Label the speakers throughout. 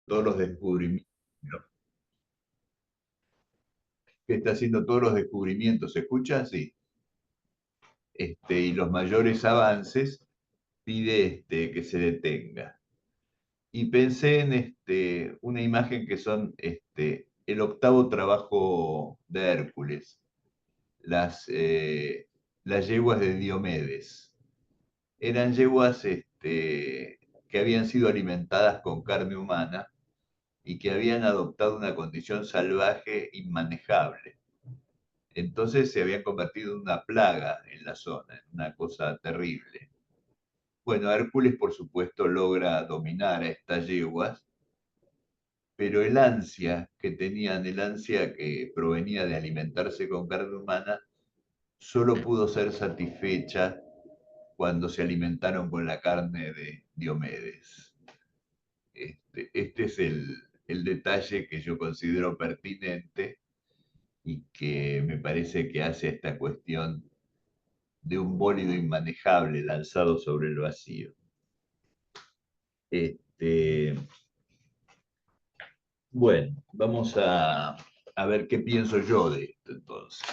Speaker 1: todos los descubrimientos, que está haciendo todos los descubrimientos, ¿se escucha? Sí. Y los mayores avances, pide que se detenga. Y pensé en una imagen que son el octavo trabajo de Hércules, las, eh, las yeguas de Diomedes. Eran yeguas que habían sido alimentadas con carne humana y que habían adoptado una condición salvaje inmanejable. Entonces se habían convertido en una plaga en la zona, en una cosa terrible. Bueno, Hércules, por supuesto, logra dominar a estas yeguas, pero el ansia que provenía de alimentarse con carne humana, solo pudo ser satisfecha cuando se alimentaron con la carne de Diomedes. Este es el detalle que yo considero pertinente y que me parece que hace esta cuestión de un bólido inmanejable lanzado sobre el vacío. Este, bueno, vamos a ver qué pienso yo de esto entonces.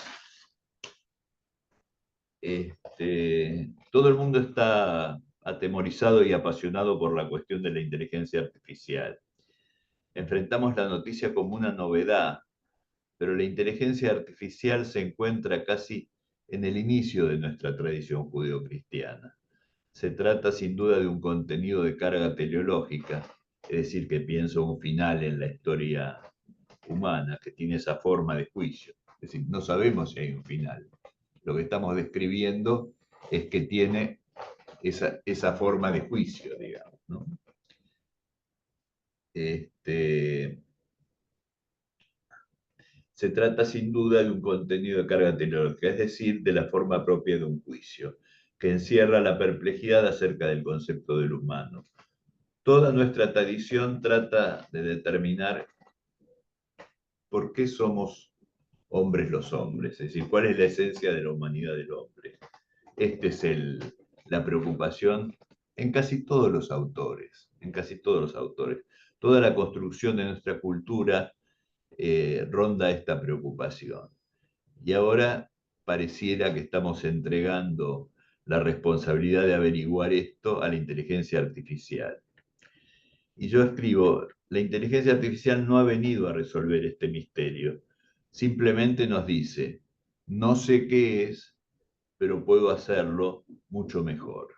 Speaker 1: Todo el mundo está atemorizado y apasionado por la cuestión de la inteligencia artificial. Enfrentamos la noticia como una novedad, pero la inteligencia artificial se encuentra casi en el inicio de nuestra tradición judeocristiana. Se trata sin duda de un contenido de carga teleológica, es decir, que piensa un final en la historia humana, que tiene esa forma de juicio. Es decir, no sabemos si hay un final. Lo que estamos describiendo es que tiene esa forma de juicio, digamos, ¿no? Se trata sin duda de un contenido de carga teleológica, es decir, de la forma propia de un juicio, que encierra la perplejidad acerca del concepto del humano. Toda nuestra tradición trata de determinar por qué somos hombres los hombres, es decir, cuál es la esencia de la humanidad del hombre. Esta es la preocupación en casi todos los autores, en casi todos los autores. Toda la construcción de nuestra cultura ronda esta preocupación. Y ahora pareciera que estamos entregando la responsabilidad de averiguar esto a la inteligencia artificial. Y yo escribo, la inteligencia artificial no ha venido a resolver este misterio. Simplemente nos dice, no sé qué es, pero puedo hacerlo mucho mejor.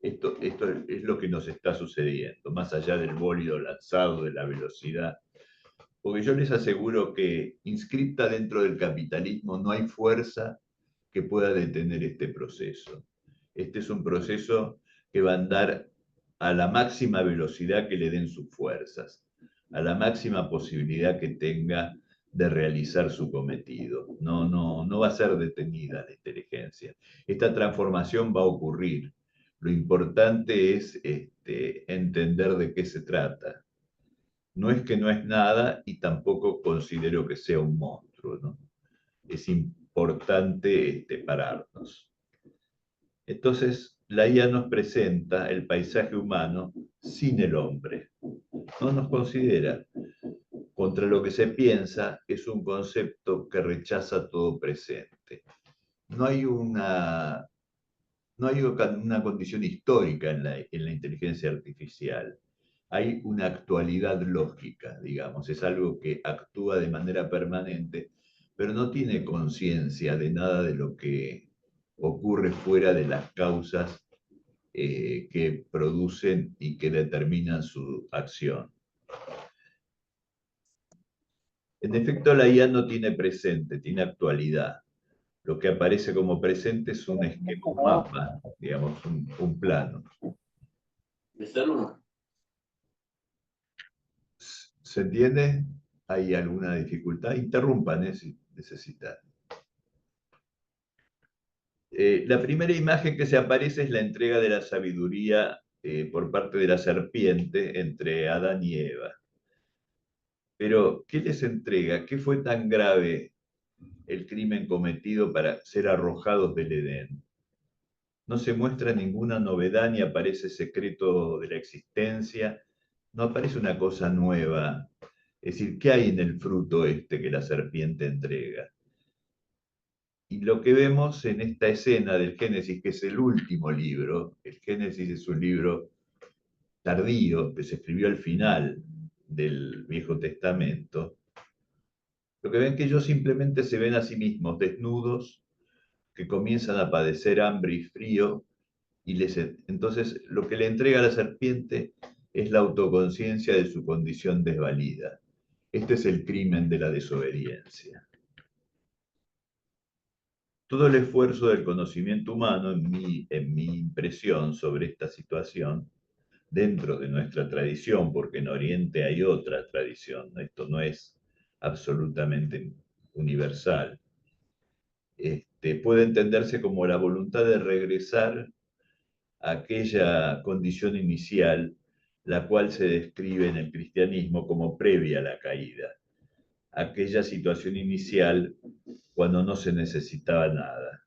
Speaker 1: Esto es lo que nos está sucediendo, más allá del bólido lanzado, de la velocidad. Porque yo les aseguro que inscripta dentro del capitalismo no hay fuerza que pueda detener este proceso. Este es un proceso que va a andar a la máxima velocidad que le den sus fuerzas, a la máxima posibilidad que tenga de realizar su cometido. No va a ser detenida la inteligencia. Esta transformación va a ocurrir. Lo importante es entender de qué se trata. No es que no es nada y tampoco considero que sea un monstruo, ¿no? Es importante pararnos. Entonces, la IA nos presenta el paisaje humano sin el hombre. No nos considera. Contra lo que se piensa es un concepto que rechaza todo presente. No hay una condición histórica en la inteligencia artificial. Hay una actualidad lógica, digamos, es algo que actúa de manera permanente, pero no tiene conciencia de nada de lo que ocurre fuera de las causas que producen y que determinan su acción. En efecto, la IA no tiene presente, tiene actualidad. Lo que aparece como presente es un esquema, un mapa, digamos, un plano. ¿Se entiende? ¿Hay alguna dificultad? Interrumpan, si necesitan. La primera imagen que se aparece es la entrega de la sabiduría por parte de la serpiente entre Adán y Eva. Pero, ¿qué les entrega? ¿Qué fue tan grave el crimen cometido para ser arrojados del Edén? No se muestra ninguna novedad ni aparece secreto de la existencia, no aparece una cosa nueva. Es decir, ¿qué hay en el fruto este que la serpiente entrega? Y lo que vemos en esta escena del Génesis, que es el último libro, el Génesis es un libro tardío que se escribió al final del Viejo Testamento, lo que ven que ellos simplemente se ven a sí mismos desnudos, que comienzan a padecer hambre y frío, entonces lo que le entrega a la serpiente es la autoconciencia de su condición desvalida. Este es el crimen de la desobediencia. Todo el esfuerzo del conocimiento humano, en mi impresión sobre esta situación, dentro de nuestra tradición, porque en Oriente hay otra tradición, esto no es absolutamente universal, puede entenderse como la voluntad de regresar a aquella condición inicial, la cual se describe en el cristianismo como previa a la caída, aquella situación inicial cuando no se necesitaba nada.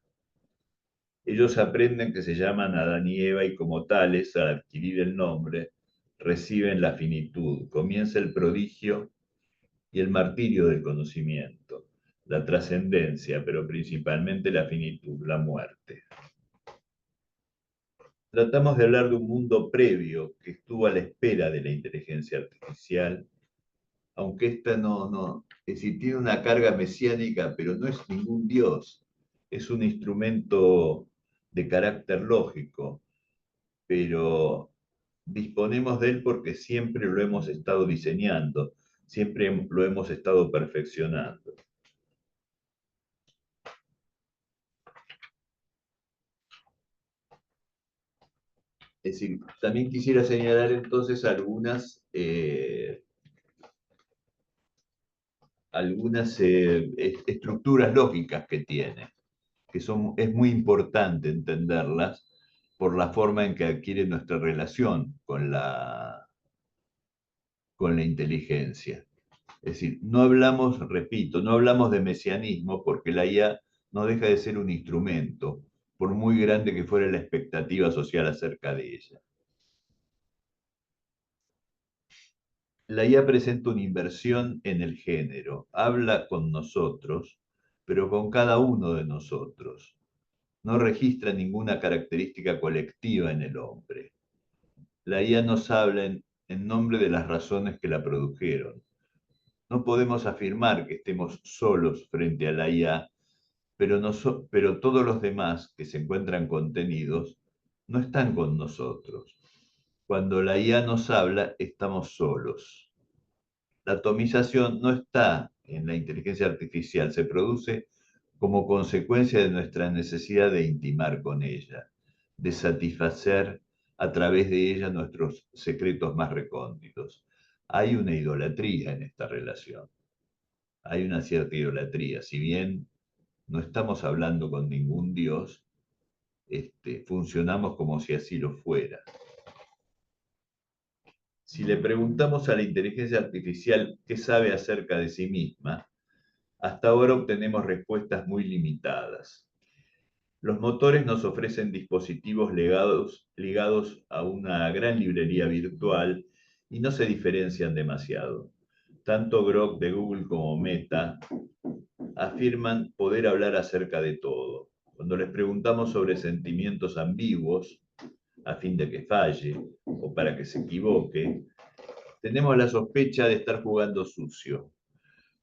Speaker 1: Ellos aprenden que se llaman Adán y Eva y como tales, al adquirir el nombre, reciben la finitud. Comienza el prodigio y el martirio del conocimiento, la trascendencia, pero principalmente la finitud, la muerte. Tratamos de hablar de un mundo previo que estuvo a la espera de la inteligencia artificial, aunque esta es decir, tiene una carga mesiánica, pero no es ningún dios, es un instrumento de carácter lógico, pero disponemos de él porque siempre lo hemos estado diseñando, siempre lo hemos estado perfeccionando. Es decir, también quisiera señalar entonces algunas estructuras lógicas que tiene, es muy importante entenderlas por la forma en que adquiere nuestra relación con la inteligencia. Es decir, no hablamos, repito, no hablamos de mesianismo porque la IA no deja de ser un instrumento, por muy grande que fuera la expectativa social acerca de ella. La IA presenta una inversión en el género, habla con nosotros, pero con cada uno de nosotros. No registra ninguna característica colectiva en el hombre. La IA nos habla en nombre de las razones que la produjeron. No podemos afirmar que estemos solos frente a la IA, pero todos los demás que se encuentran contenidos no están con nosotros. Cuando la IA nos habla, estamos solos. La atomización no está en la inteligencia artificial, se produce como consecuencia de nuestra necesidad de intimar con ella, de satisfacer a través de ella nuestros secretos más recónditos. Hay una idolatría en esta relación, hay una cierta idolatría. Si bien no estamos hablando con ningún dios, funcionamos como si así lo fuera. Si le preguntamos a la inteligencia artificial qué sabe acerca de sí misma, hasta ahora obtenemos respuestas muy limitadas. Los motores nos ofrecen dispositivos ligados a una gran librería virtual y no se diferencian demasiado. Tanto Grok de Google como Meta afirman poder hablar acerca de todo. Cuando les preguntamos sobre sentimientos ambiguos, a fin de que falle o para que se equivoque, tenemos la sospecha de estar jugando sucio.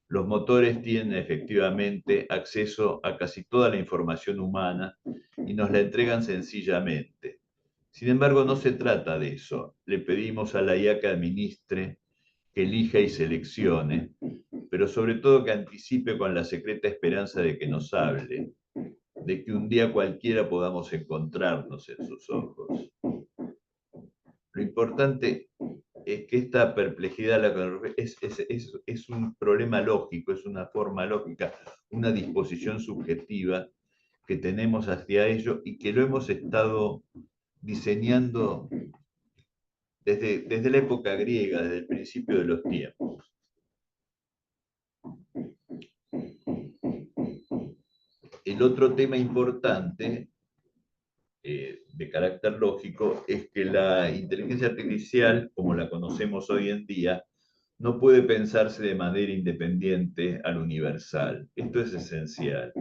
Speaker 1: Los motores tienen efectivamente acceso a casi toda la información humana y nos la entregan sencillamente. Sin embargo, no se trata de eso. Le pedimos a la IA que administre, que elija y seleccione, pero sobre todo que anticipe con la secreta esperanza de que nos hable, de que un día cualquiera podamos encontrarnos en sus ojos. Lo importante es que esta perplejidad es un problema lógico, es una forma lógica, una disposición subjetiva que tenemos hacia ello y que lo hemos estado diseñando desde la época griega, desde el principio de los tiempos. El otro tema importante de carácter lógico es que la inteligencia artificial, como la conocemos hoy en día, no puede pensarse de manera independiente al universal. Esto es esencial.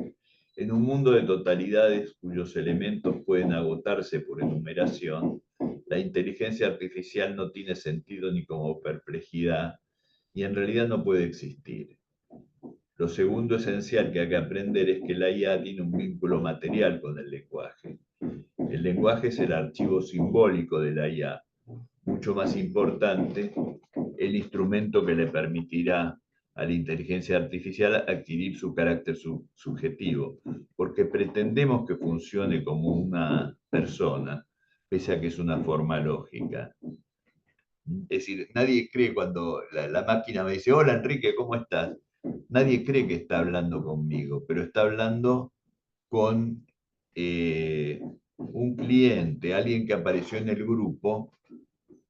Speaker 1: En un mundo de totalidades cuyos elementos pueden agotarse por enumeración, la inteligencia artificial no tiene sentido ni como perplejidad y en realidad no puede existir. Lo segundo esencial que hay que aprender es que la IA tiene un vínculo material con el lenguaje. El lenguaje es el archivo simbólico de la IA, mucho más importante, el instrumento que le permitirá a la inteligencia artificial adquirir su carácter subjetivo, porque pretendemos que funcione como una persona, pese a que es una forma lógica. Es decir, nadie cree cuando la máquina me dice, hola Enrique, ¿cómo estás? Nadie cree que está hablando conmigo, pero está hablando con un cliente, alguien que apareció en el grupo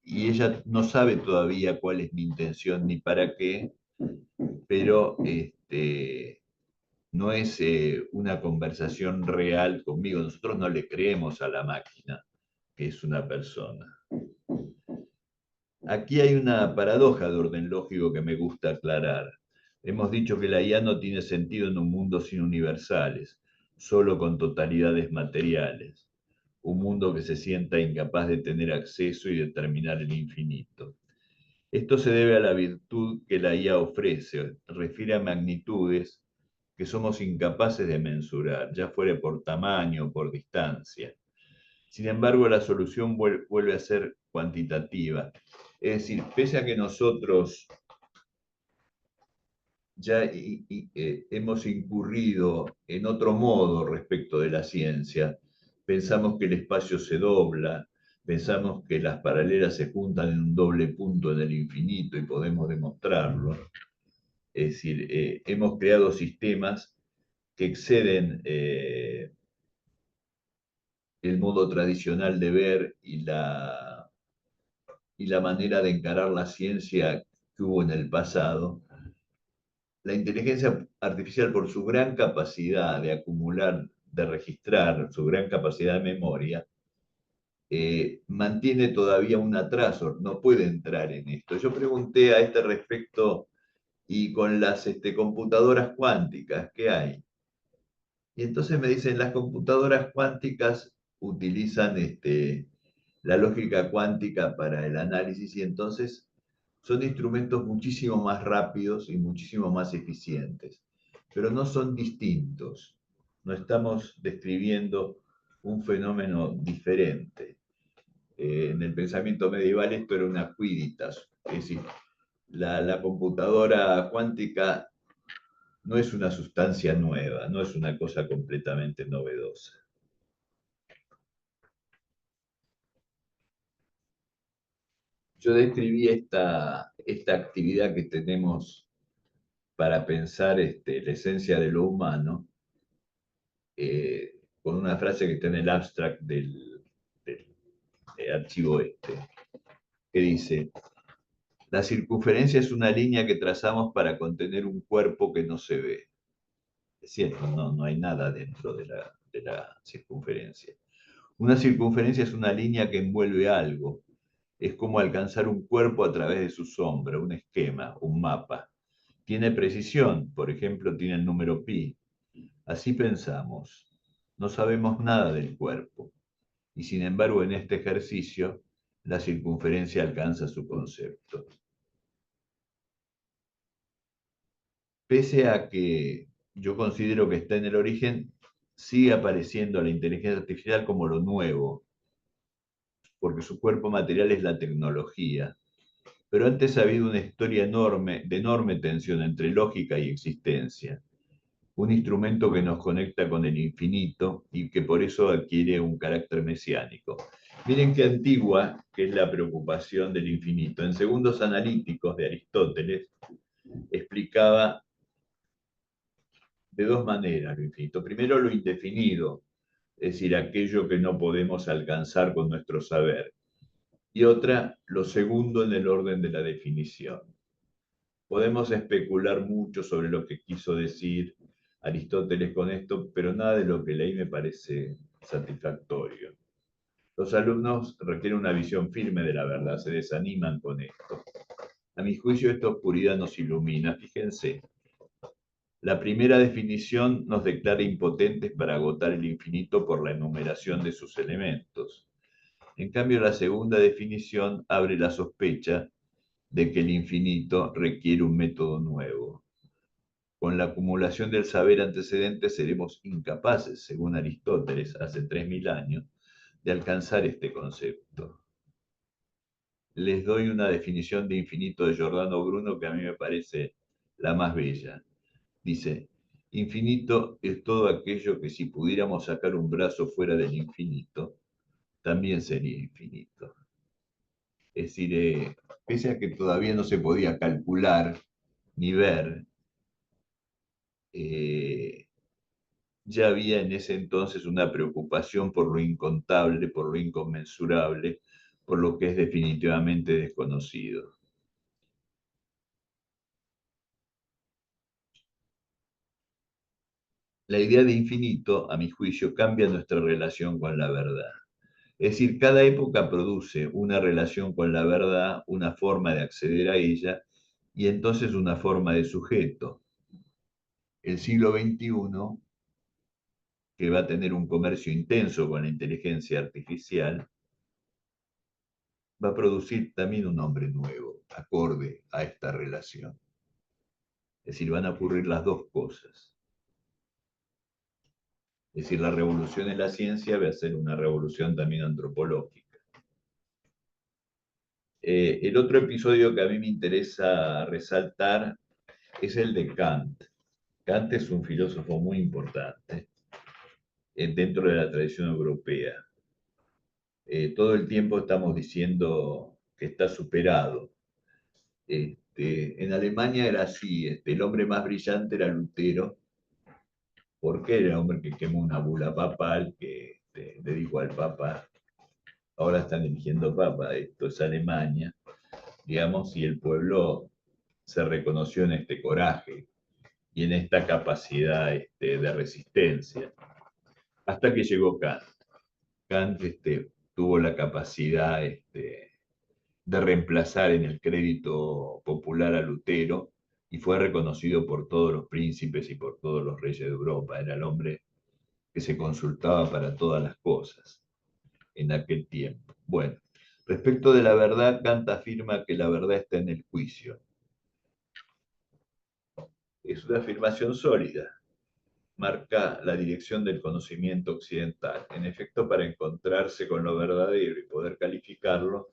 Speaker 1: y ella no sabe todavía cuál es mi intención ni para qué, pero no es una conversación real conmigo. Nosotros no le creemos a la máquina que es una persona. Aquí hay una paradoja de orden lógico que me gusta aclarar. Hemos dicho que la IA no tiene sentido en un mundo sin universales, solo con totalidades materiales, un mundo que se sienta incapaz de tener acceso y determinar el infinito. Esto se debe a la virtud que la IA ofrece, refiere a magnitudes que somos incapaces de mensurar, ya fuera por tamaño o por distancia. Sin embargo, la solución vuelve a ser cuantitativa. Es decir, pese a que nosotros ya hemos incurrido en otro modo respecto de la ciencia, pensamos que el espacio se dobla, pensamos que las paralelas se juntan en un doble punto en el infinito y podemos demostrarlo. Es decir, hemos creado sistemas que exceden el modo tradicional de ver y la manera de encarar la ciencia que hubo en el pasado. La inteligencia artificial, por su gran capacidad de acumular, de registrar, su gran capacidad de memoria, mantiene todavía un atraso, no puede entrar en esto. Yo pregunté a este respecto, y con las computadoras cuánticas, ¿qué hay? Y entonces me dicen, las computadoras cuánticas utilizan la lógica cuántica para el análisis y entonces son instrumentos muchísimo más rápidos y muchísimo más eficientes, pero no son distintos. No estamos describiendo un fenómeno diferente. En el pensamiento medieval esto era una quiditas, es decir, la computadora cuántica no es una sustancia nueva, no es una cosa completamente novedosa. Yo describí esta actividad que tenemos para pensar la esencia de lo humano con una frase que está en el abstract del archivo que dice, la circunferencia es una línea que trazamos para contener un cuerpo que no se ve. Es cierto, no hay nada dentro de la circunferencia. Una circunferencia es una línea que envuelve algo. Es como alcanzar un cuerpo a través de su sombra, un esquema, un mapa. Tiene precisión, por ejemplo, tiene el número pi. Así pensamos. No sabemos nada del cuerpo. Y sin embargo, en este ejercicio, la circunferencia alcanza su concepto. Pese a que yo considero que está en el origen, sigue apareciendo la inteligencia artificial como lo nuevo, porque su cuerpo material es la tecnología. Pero antes ha habido una historia enorme, de enorme tensión entre lógica y existencia. Un instrumento que nos conecta con el infinito y que por eso adquiere un carácter mesiánico. Miren qué antigua que es la preocupación del infinito. En Segundos Analíticos de Aristóteles explicaba de dos maneras lo infinito. Primero, lo indefinido, es decir, aquello que no podemos alcanzar con nuestro saber. Y otra, lo segundo en el orden de la definición. Podemos especular mucho sobre lo que quiso decir Aristóteles con esto, pero nada de lo que leí me parece satisfactorio. Los alumnos requieren una visión firme de la verdad, se desaniman con esto. A mi juicio, esta oscuridad nos ilumina. Fíjense, la primera definición nos declara impotentes para agotar el infinito por la enumeración de sus elementos. En cambio, la segunda definición abre la sospecha de que el infinito requiere un método nuevo. Con la acumulación del saber antecedente seremos incapaces, según Aristóteles hace 3000 años, de alcanzar este concepto. Les doy una definición de infinito de Giordano Bruno que a mí me parece la más bella. Dice, infinito es todo aquello que si pudiéramos sacar un brazo fuera del infinito, también sería infinito. Es decir, pese a que todavía no se podía calcular ni ver, eh, ya había en ese entonces una preocupación por lo incontable, por lo inconmensurable, por lo que es definitivamente desconocido. La idea de infinito, a mi juicio, cambia nuestra relación con la verdad. Es decir, cada época produce una relación con la verdad, una forma de acceder a ella y entonces una forma de sujeto. El siglo XXI, que va a tener un comercio intenso con la inteligencia artificial, va a producir también un hombre nuevo, acorde a esta relación. Es decir, van a ocurrir las dos cosas. Es decir, la revolución en la ciencia va a ser una revolución también antropológica. El otro episodio que a mí me interesa resaltar es el de Kant. Kant es un filósofo muy importante dentro de la tradición europea. Todo el tiempo estamos diciendo que está superado. En Alemania era así, el hombre más brillante era Lutero, porque era el hombre que quemó una bula papal, que le dijo al papa, ahora están eligiendo papa, esto es Alemania, digamos, y el pueblo se reconoció en este coraje y en esta capacidad de resistencia, hasta que llegó Kant. Kant tuvo la capacidad de reemplazar en el crédito popular a Lutero y fue reconocido por todos los príncipes y por todos los reyes de Europa. Era el hombre que se consultaba para todas las cosas en aquel tiempo. Bueno, respecto de la verdad, Kant afirma que la verdad está en el juicio. Es una afirmación sólida, marca la dirección del conocimiento occidental. En efecto, para encontrarse con lo verdadero y poder calificarlo,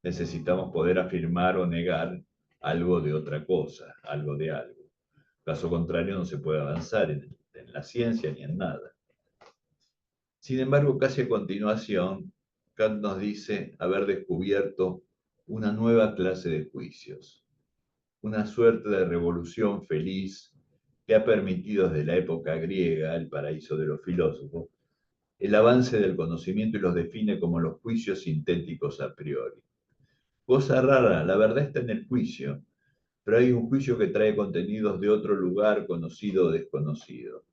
Speaker 1: necesitamos poder afirmar o negar algo de otra cosa, algo de algo. Caso contrario, no se puede avanzar en la ciencia ni en nada. Sin embargo, casi a continuación, Kant nos dice haber descubierto una nueva clase de juicios, una suerte de revolución feliz que ha permitido desde la época griega, el paraíso de los filósofos, el avance del conocimiento y los define como los juicios sintéticos a priori. Cosa rara, la verdad está en el juicio, pero hay un juicio que trae contenidos de otro lugar, conocido o desconocido.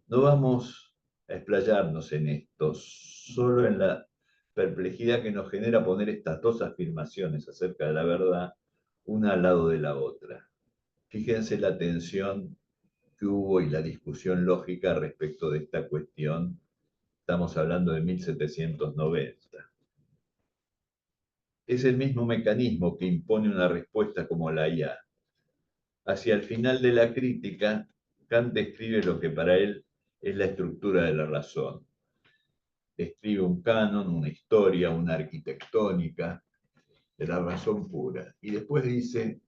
Speaker 1: No vamos a explayarnos en esto, solo en la perplejidad que nos genera poner estas dos afirmaciones acerca de la verdad, una al lado de la otra. Fíjense la tensión que hubo y la discusión lógica respecto de esta cuestión. Estamos hablando de 1790. Es el mismo mecanismo que impone una respuesta como la IA. Hacia el final de la crítica, Kant describe lo que para él es la estructura de la razón. Describe un canon, una historia, una arquitectónica de la razón pura. Y después dice,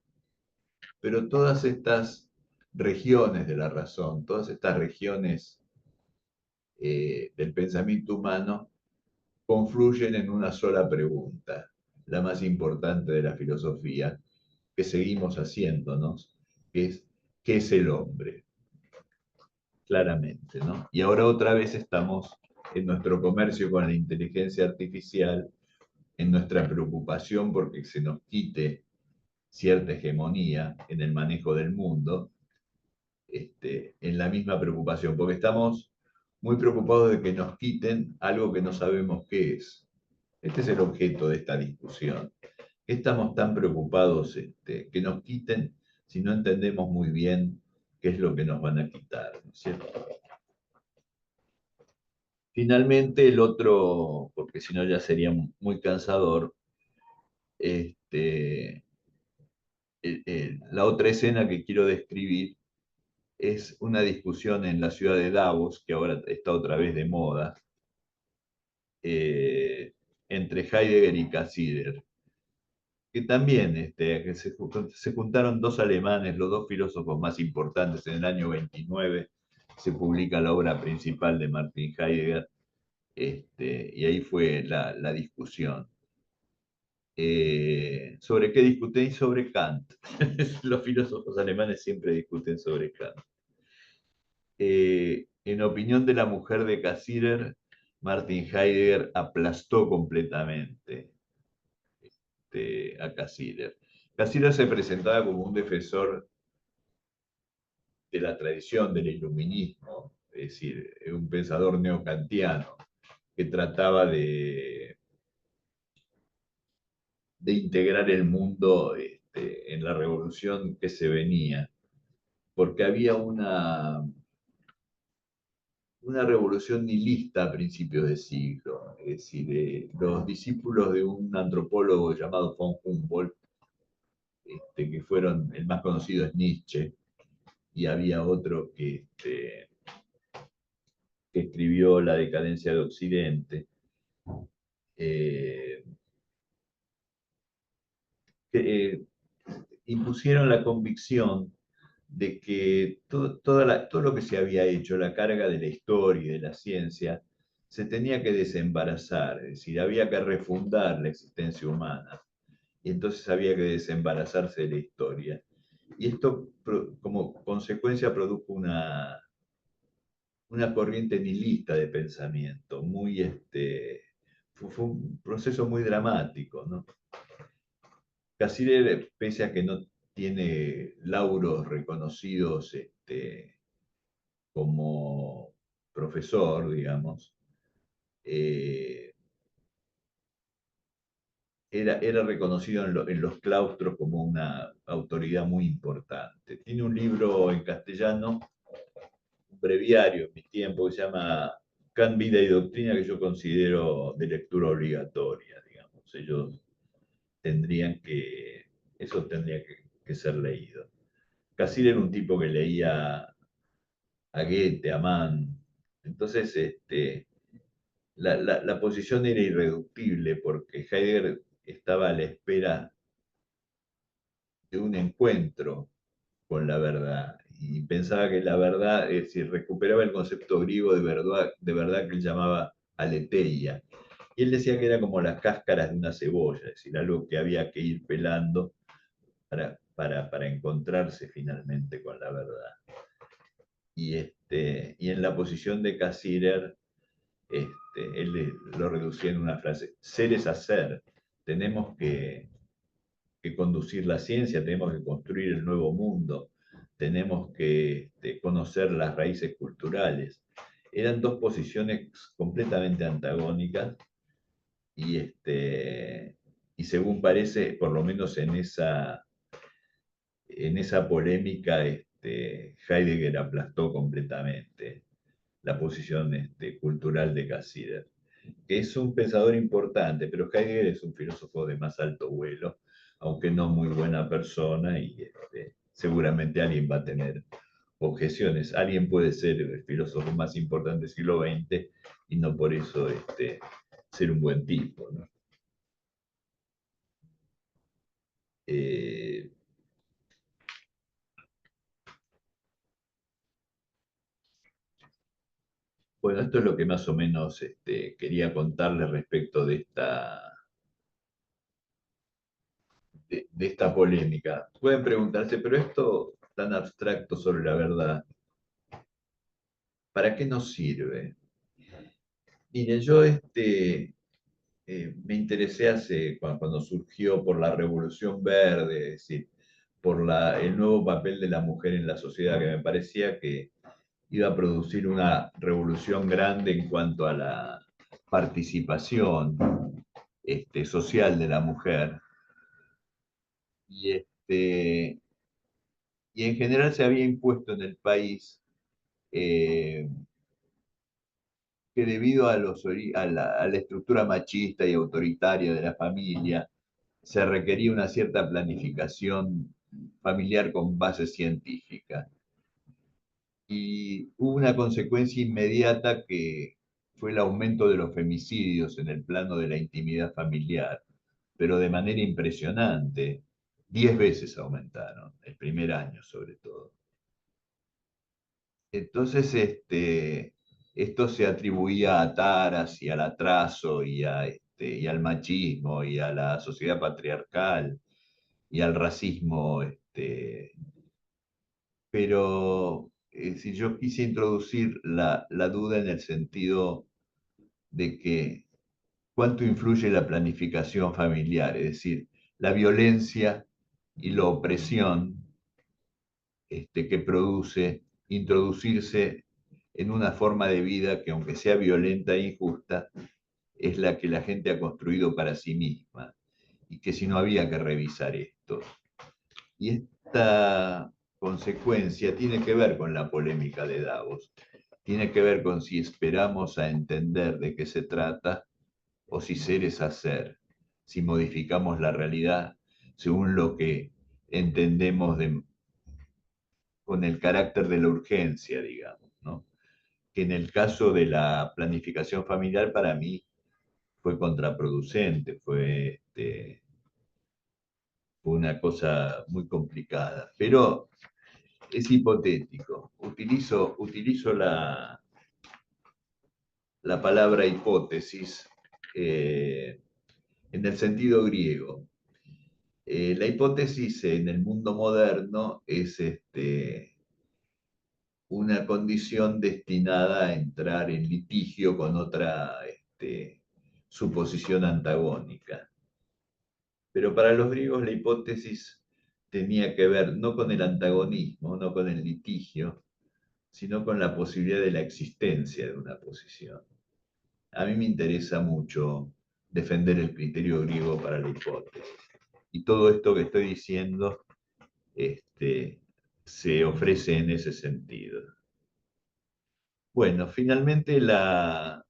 Speaker 1: pero todas estas regiones de la razón, todas estas regiones del pensamiento humano, confluyen en una sola pregunta, la más importante de la filosofía, que seguimos haciéndonos, que es, ¿qué es el hombre? Claramente, ¿no? Y ahora otra vez estamos en nuestro comercio con la inteligencia artificial, en nuestra preocupación porque se nos quite cierta hegemonía en el manejo del mundo, en la misma preocupación, porque estamos muy preocupados de que nos quiten algo que no sabemos qué es. Este es el objeto de esta discusión. Estamos tan preocupados que nos quiten si no entendemos muy bien qué es lo que nos van a quitar, ¿no es cierto? Finalmente, el otro, porque si no ya sería muy cansador, este, la otra escena que quiero describir es una discusión en la ciudad de Davos, que ahora está otra vez de moda, eh, entre Heidegger y Cassirer, que también que se juntaron dos alemanes, los dos filósofos más importantes. En el año 29 se publica la obra principal de Martin Heidegger, y ahí fue la discusión. ¿Sobre qué discutéis? Sobre Kant. Los filósofos alemanes siempre discuten sobre Kant. En opinión de la mujer de Cassirer, Martin Heidegger aplastó completamente a Cassirer. Cassirer se presentaba como un defensor de la tradición del iluminismo, es decir, un pensador neocantiano que trataba de integrar el mundo en la revolución que se venía, porque había una revolución nihilista a principios de siglo, es decir, los discípulos de un antropólogo llamado von Humboldt, que fueron, el más conocido es Nietzsche, y había otro que escribió La decadencia de Occidente, eh, que impusieron la convicción de que todo lo que se había hecho, la carga de la historia y de la ciencia, se tenía que desembarazar, es decir, había que refundar la existencia humana, y entonces había que desembarazarse de la historia. Y esto, como consecuencia, produjo una corriente nihilista de pensamiento, fue un proceso muy dramático, ¿no? Cassirer, pese a que no tiene lauros reconocidos como profesor, digamos, eh, era reconocido en los claustros como una autoridad muy importante. Tiene un libro en castellano, un breviario en mis tiempos, que se llama Kant, Vida y Doctrina, que yo considero de lectura obligatoria, digamos. Ellos tendrían que, eso tendría que ser leído. Cassirer era un tipo que leía a Goethe, a Mann. Entonces, la posición era irreductible porque Heidegger estaba a la espera de un encuentro con la verdad y pensaba que la verdad, es decir, recuperaba el concepto griego de verdad que él llamaba aletheia. Y él decía que era como las cáscaras de una cebolla, es decir, algo que había que ir pelando para encontrarse finalmente con la verdad. Y en la posición de Cassirer, él lo reducía en una frase: ser es hacer. Tenemos que conducir la ciencia, tenemos que construir el nuevo mundo, tenemos que conocer las raíces culturales. Eran dos posiciones completamente antagónicas y según parece, por lo menos en esa polémica, Heidegger aplastó completamente la posición cultural de Cassirer, que es un pensador importante, pero Heidegger es un filósofo de más alto vuelo, aunque no muy buena persona, y seguramente alguien va a tener objeciones. Alguien puede ser el filósofo más importante del siglo XX y no por eso ser un buen tipo, ¿no? Eh, bueno, esto es lo que más o menos quería contarles respecto de esta polémica. Pueden preguntarse, pero esto tan abstracto sobre la verdad, ¿para qué nos sirve? Mire, yo me interesé cuando surgió por la Revolución Verde, es decir, por el nuevo papel de la mujer en la sociedad, que me parecía que iba a producir una revolución grande en cuanto a la participación social de la mujer. Y, y en general se había impuesto en el país eh, que debido a la estructura machista y autoritaria de la familia, se requería una cierta planificación familiar con base científica. Y hubo una consecuencia inmediata que fue el aumento de los femicidios en el plano de la intimidad familiar, pero de manera impresionante. 10 veces aumentaron, el primer año sobre todo. Entonces, esto se atribuía a taras y al atraso y al machismo y a la sociedad patriarcal y al racismo, pero si yo quise introducir la duda en el sentido de que cuánto influye la planificación familiar, es decir, la violencia y la opresión que produce introducirse en una forma de vida que, aunque sea violenta e injusta, es la que la gente ha construido para sí misma, y que si no había que revisar esto. Y esta consecuencia tiene que ver con la polémica de Davos, tiene que ver con si esperamos a entender de qué se trata o si ser es hacer, si modificamos la realidad según lo que entendemos con el carácter de la urgencia, digamos, ¿no? Que en el caso de la planificación familiar para mí fue contraproducente, fue una cosa muy complicada, pero es hipotético. Utilizo la palabra hipótesis en el sentido griego. La hipótesis en el mundo moderno es una condición destinada a entrar en litigio con otra suposición antagónica. Pero para los griegos la hipótesis tenía que ver no con el antagonismo, no con el litigio, sino con la posibilidad de la existencia de una posición. A mí me interesa mucho defender el criterio griego para la hipótesis. Y todo esto que estoy diciendo se ofrece en ese sentido. Bueno, finalmente la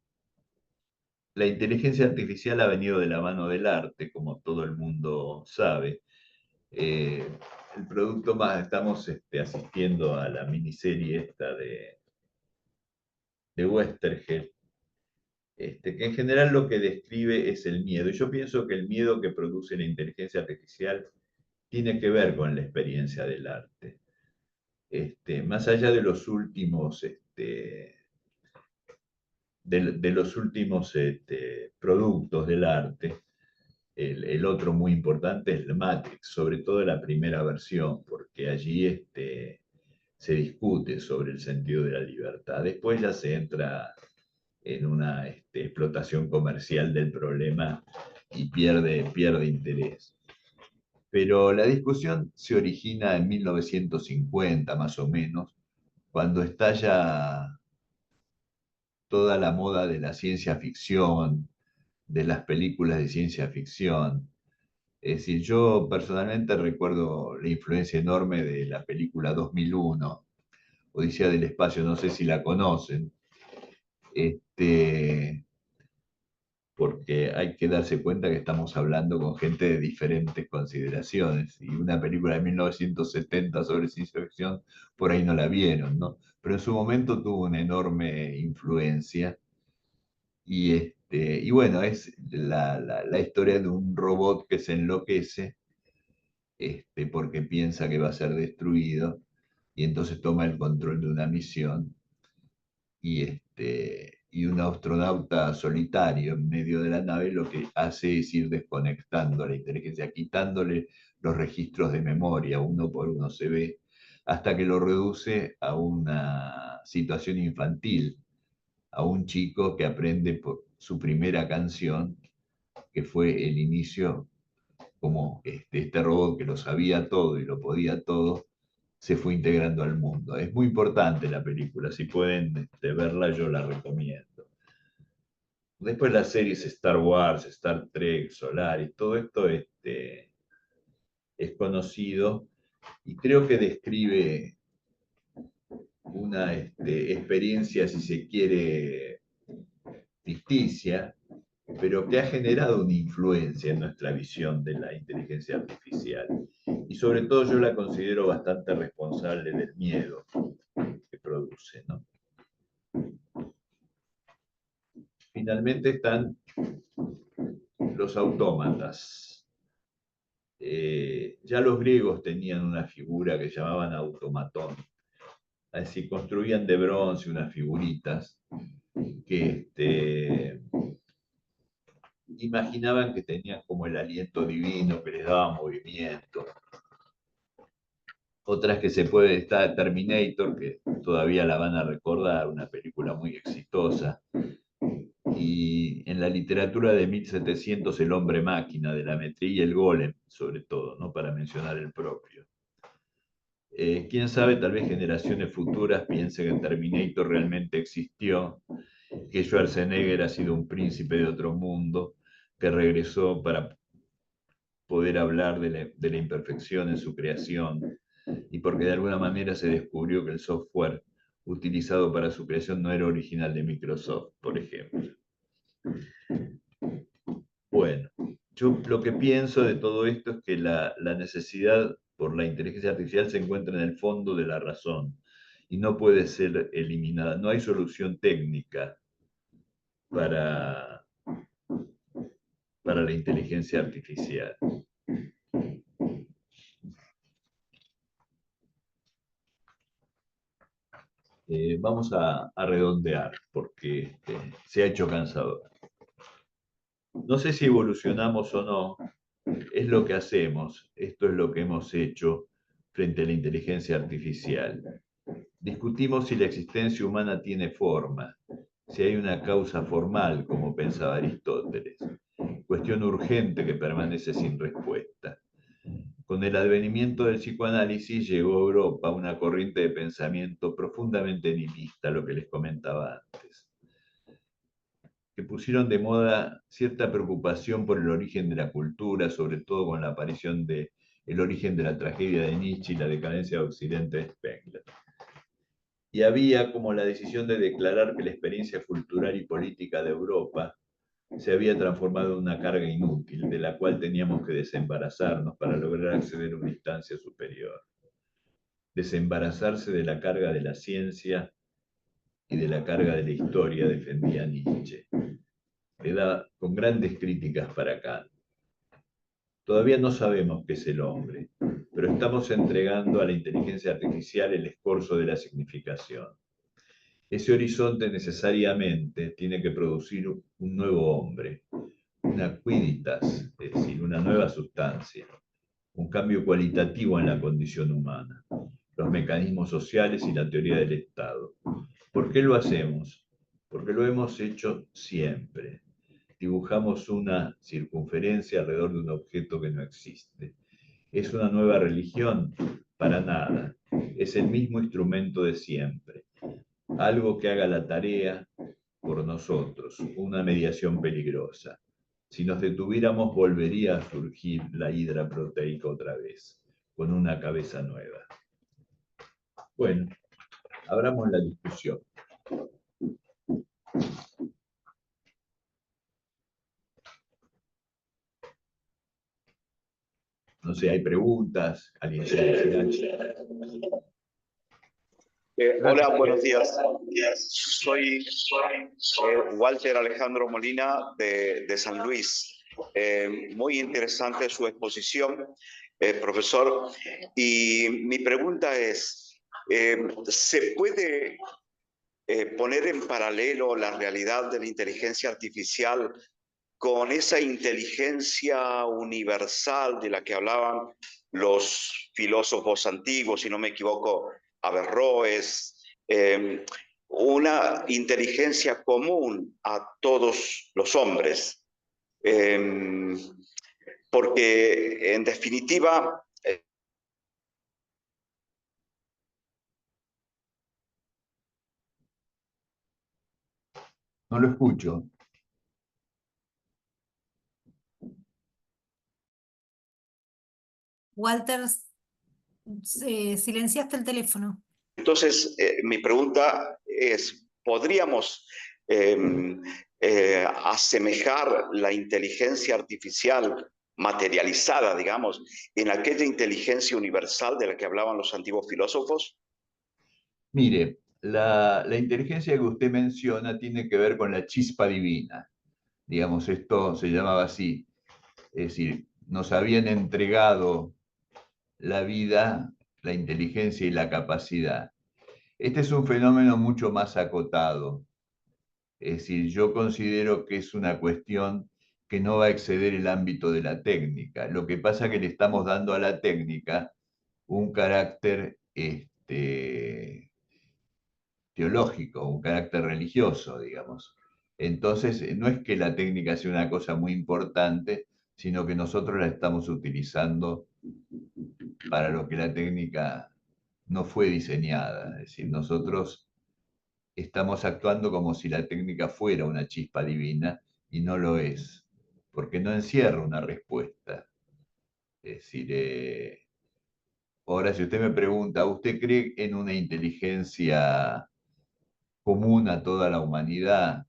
Speaker 1: inteligencia artificial ha venido de la mano del arte, como todo el mundo sabe. Eh, el producto más, estamos asistiendo a la miniserie esta de Westergel, que en general lo que describe es el miedo. Y yo pienso que el miedo que produce la inteligencia artificial tiene que ver con la experiencia del arte. Más allá de los últimos, de los últimos productos del arte, el otro muy importante es el Matrix, sobre todo la primera versión, porque allí se discute sobre el sentido de la libertad. Después ya se entra en una explotación comercial del problema y pierde interés. Pero la discusión se origina en 1950, más o menos, cuando estalla toda la moda de la ciencia ficción, de las películas de ciencia ficción. Es decir, yo personalmente recuerdo la influencia enorme de la película 2001, Odisea del Espacio, no sé si la conocen, porque hay que darse cuenta que estamos hablando con gente de diferentes consideraciones, y una película de 1970 sobre ciencia ficción, por ahí no la vieron, ¿no? Pero en su momento tuvo una enorme influencia. Y bueno, es la historia de un robot que se enloquece porque piensa que va a ser destruido y entonces toma el control de una misión y un astronauta solitario en medio de la nave lo que hace es ir desconectando a la inteligencia, quitándole los registros de memoria, uno por uno se ve, hasta que lo reduce a una situación infantil, a un chico que aprende por su primera canción, que fue el inicio, como este robot que lo sabía todo y lo podía todo, se fue integrando al mundo. Es muy importante la película, si pueden verla yo la recomiendo. Después las series Star Wars, Star Trek, Solaris, todo esto es conocido y creo que describe una experiencia, si se quiere, ficticia, pero que ha generado una influencia en nuestra visión de la inteligencia artificial. Y sobre todo yo la considero bastante responsable del miedo que produce, ¿no? Finalmente están los autómatas. Ya los griegos tenían una figura que llamaban automatón. Así construían de bronce unas figuritas que imaginaban que tenían como el aliento divino que les daba movimiento. Otras que se puede, está Terminator, que todavía la van a recordar, una película muy exitosa. Y en la literatura de 1700 El hombre máquina, de la Metrie y el golem, sobre todo, ¿no? Para mencionar el propio. Quién sabe, tal vez generaciones futuras piensen que Terminator realmente existió, que Schwarzenegger ha sido un príncipe de otro mundo, que regresó para poder hablar de la imperfección en su creación, y porque de alguna manera se descubrió que el software utilizado para su creación no era original de Microsoft, por ejemplo. Bueno, yo lo que pienso de todo esto es que la necesidad por la inteligencia artificial se encuentra en el fondo de la razón y no puede ser eliminada. No hay solución técnica para, para la inteligencia artificial. Vamos a redondear porque se ha hecho cansador. No sé si evolucionamos o no, es lo que hacemos, esto es lo que hemos hecho frente a la inteligencia artificial. Discutimos si la existencia humana tiene forma, si hay una causa formal, como pensaba Aristóteles, cuestión urgente que permanece sin respuesta. Con el advenimiento del psicoanálisis llegó a Europa una corriente de pensamiento profundamente nihilista, lo que les comentaba antes, que pusieron de moda cierta preocupación por el origen de la cultura, sobre todo con la aparición de El origen de la tragedia de Nietzsche y la decadencia de Occidente de Spengler. Y había como la decisión de declarar que la experiencia cultural y política de Europa se había transformado en una carga inútil, de la cual teníamos que desembarazarnos para lograr acceder a una instancia superior. Desembarazarse de la carga de la ciencia y de la carga de la historia, defendía Nietzsche. Queda con grandes críticas para Kant. Todavía no sabemos qué es el hombre, pero estamos entregando a la inteligencia artificial el escorzo de la significación. Ese horizonte necesariamente tiene que producir un nuevo hombre, una quiditas, es decir, una nueva sustancia, un cambio cualitativo en la condición humana, los mecanismos sociales y la teoría del Estado. ¿Por qué lo hacemos? Porque lo hemos hecho siempre. Dibujamos una circunferencia alrededor de un objeto que no existe. ¿Es una nueva religión? Para nada. Es el mismo instrumento de siempre. Algo que haga la tarea por nosotros, una mediación peligrosa. Si nos detuviéramos, volvería a surgir la hidra proteica otra vez, con una cabeza nueva. Bueno, abramos la discusión. No sé, hay preguntas, alguien quiere decir algo.
Speaker 2: Hola, buenos días. Soy Walter Alejandro Molina de San Luis. Muy interesante su exposición, profesor. Y mi pregunta es, ¿se puede poner en paralelo la realidad de la inteligencia artificial con esa inteligencia universal de la que hablaban los filósofos antiguos, si no me equivoco, Averroes, una inteligencia común a todos los hombres? Eh, Porque en definitiva,
Speaker 1: No lo escucho.
Speaker 3: Walter, silenciaste el teléfono.
Speaker 2: Entonces, mi pregunta es, ¿podríamos asemejar la inteligencia artificial materializada, digamos, en aquella inteligencia universal de la que hablaban los antiguos filósofos?
Speaker 1: Mire, la inteligencia que usted menciona tiene que ver con la chispa divina. Digamos, esto se llamaba así. Es decir, nos habían entregado la vida, la inteligencia y la capacidad. Este es un fenómeno mucho más acotado. Es decir, yo considero que es una cuestión que no va a exceder el ámbito de la técnica. Lo que pasa es que le estamos dando a la técnica un carácter teológico, un carácter religioso, digamos. Entonces, no es que la técnica sea una cosa muy importante, sino que nosotros la estamos utilizando para lo que la técnica no fue diseñada. Es decir, nosotros estamos actuando como si la técnica fuera una chispa divina y no lo es, porque no encierra una respuesta. Es decir, ahora si usted me pregunta, ¿usted cree en una inteligencia común a toda la humanidad?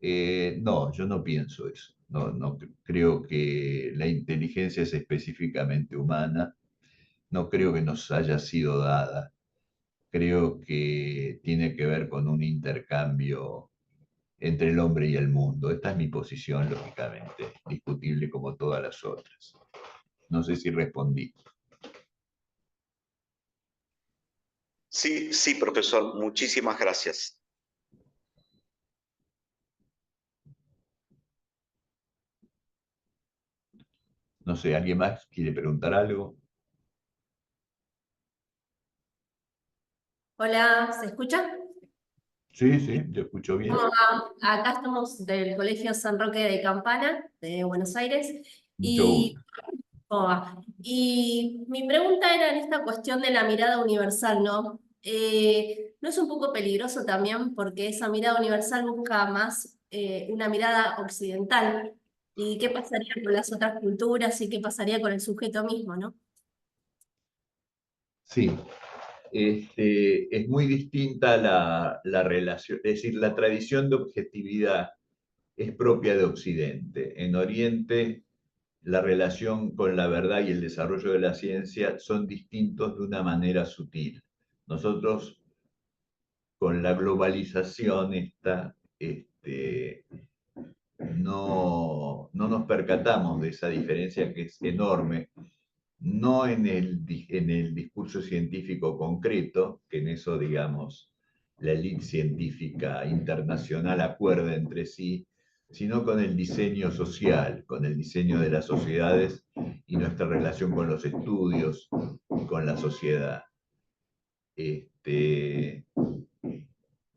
Speaker 1: No, yo no pienso eso. No, no creo que la inteligencia es específicamente humana. No creo que nos haya sido dada. Creo que tiene que ver con un intercambio entre el hombre y el mundo. Esta es mi posición, lógicamente, discutible como todas las otras. No sé si respondí.
Speaker 2: Sí, sí, profesor, muchísimas gracias.
Speaker 1: No sé, ¿alguien más quiere preguntar algo?
Speaker 4: Hola, ¿se escucha?
Speaker 1: Sí, sí, yo escucho bien.
Speaker 4: Acá estamos del Colegio San Roque de Campana, de Buenos Aires,
Speaker 1: Mucho
Speaker 4: y,
Speaker 1: gusto.
Speaker 4: ¿cómo va? Y mi pregunta era en esta cuestión de la mirada universal, ¿no? ¿No es un poco peligroso también porque esa mirada universal busca más una mirada occidental? ¿Y qué pasaría con las otras culturas y qué pasaría con el sujeto mismo, ¿no?
Speaker 1: Sí, es muy distinta la relación, es decir, la tradición de objetividad es propia de Occidente. En Oriente, la relación con la verdad y el desarrollo de la ciencia son distintos de una manera sutil. Nosotros, con la globalización no nos percatamos de esa diferencia que es enorme, no en el discurso científico concreto, que en eso, digamos, la élite científica internacional acuerda entre sí, sino con el diseño social, con el diseño de las sociedades y nuestra relación con los estudios y con la sociedad.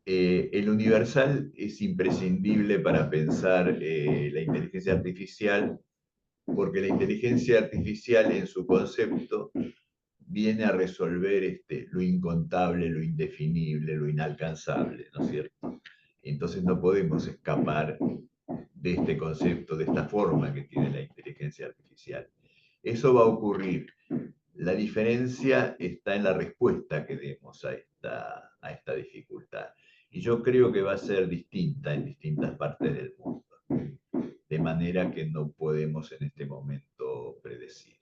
Speaker 1: El universal es imprescindible para pensar la inteligencia artificial, porque la inteligencia artificial en su concepto viene a resolver lo incontable, lo indefinible, lo inalcanzable, ¿no es cierto? Entonces no podemos escapar de este concepto, de esta forma que tiene la inteligencia artificial. Eso va a ocurrir. La diferencia está en la respuesta que demos a esta dificultad. Y yo creo que va a ser distinta en distintas partes del mundo, de manera que no podemos en este momento predecir.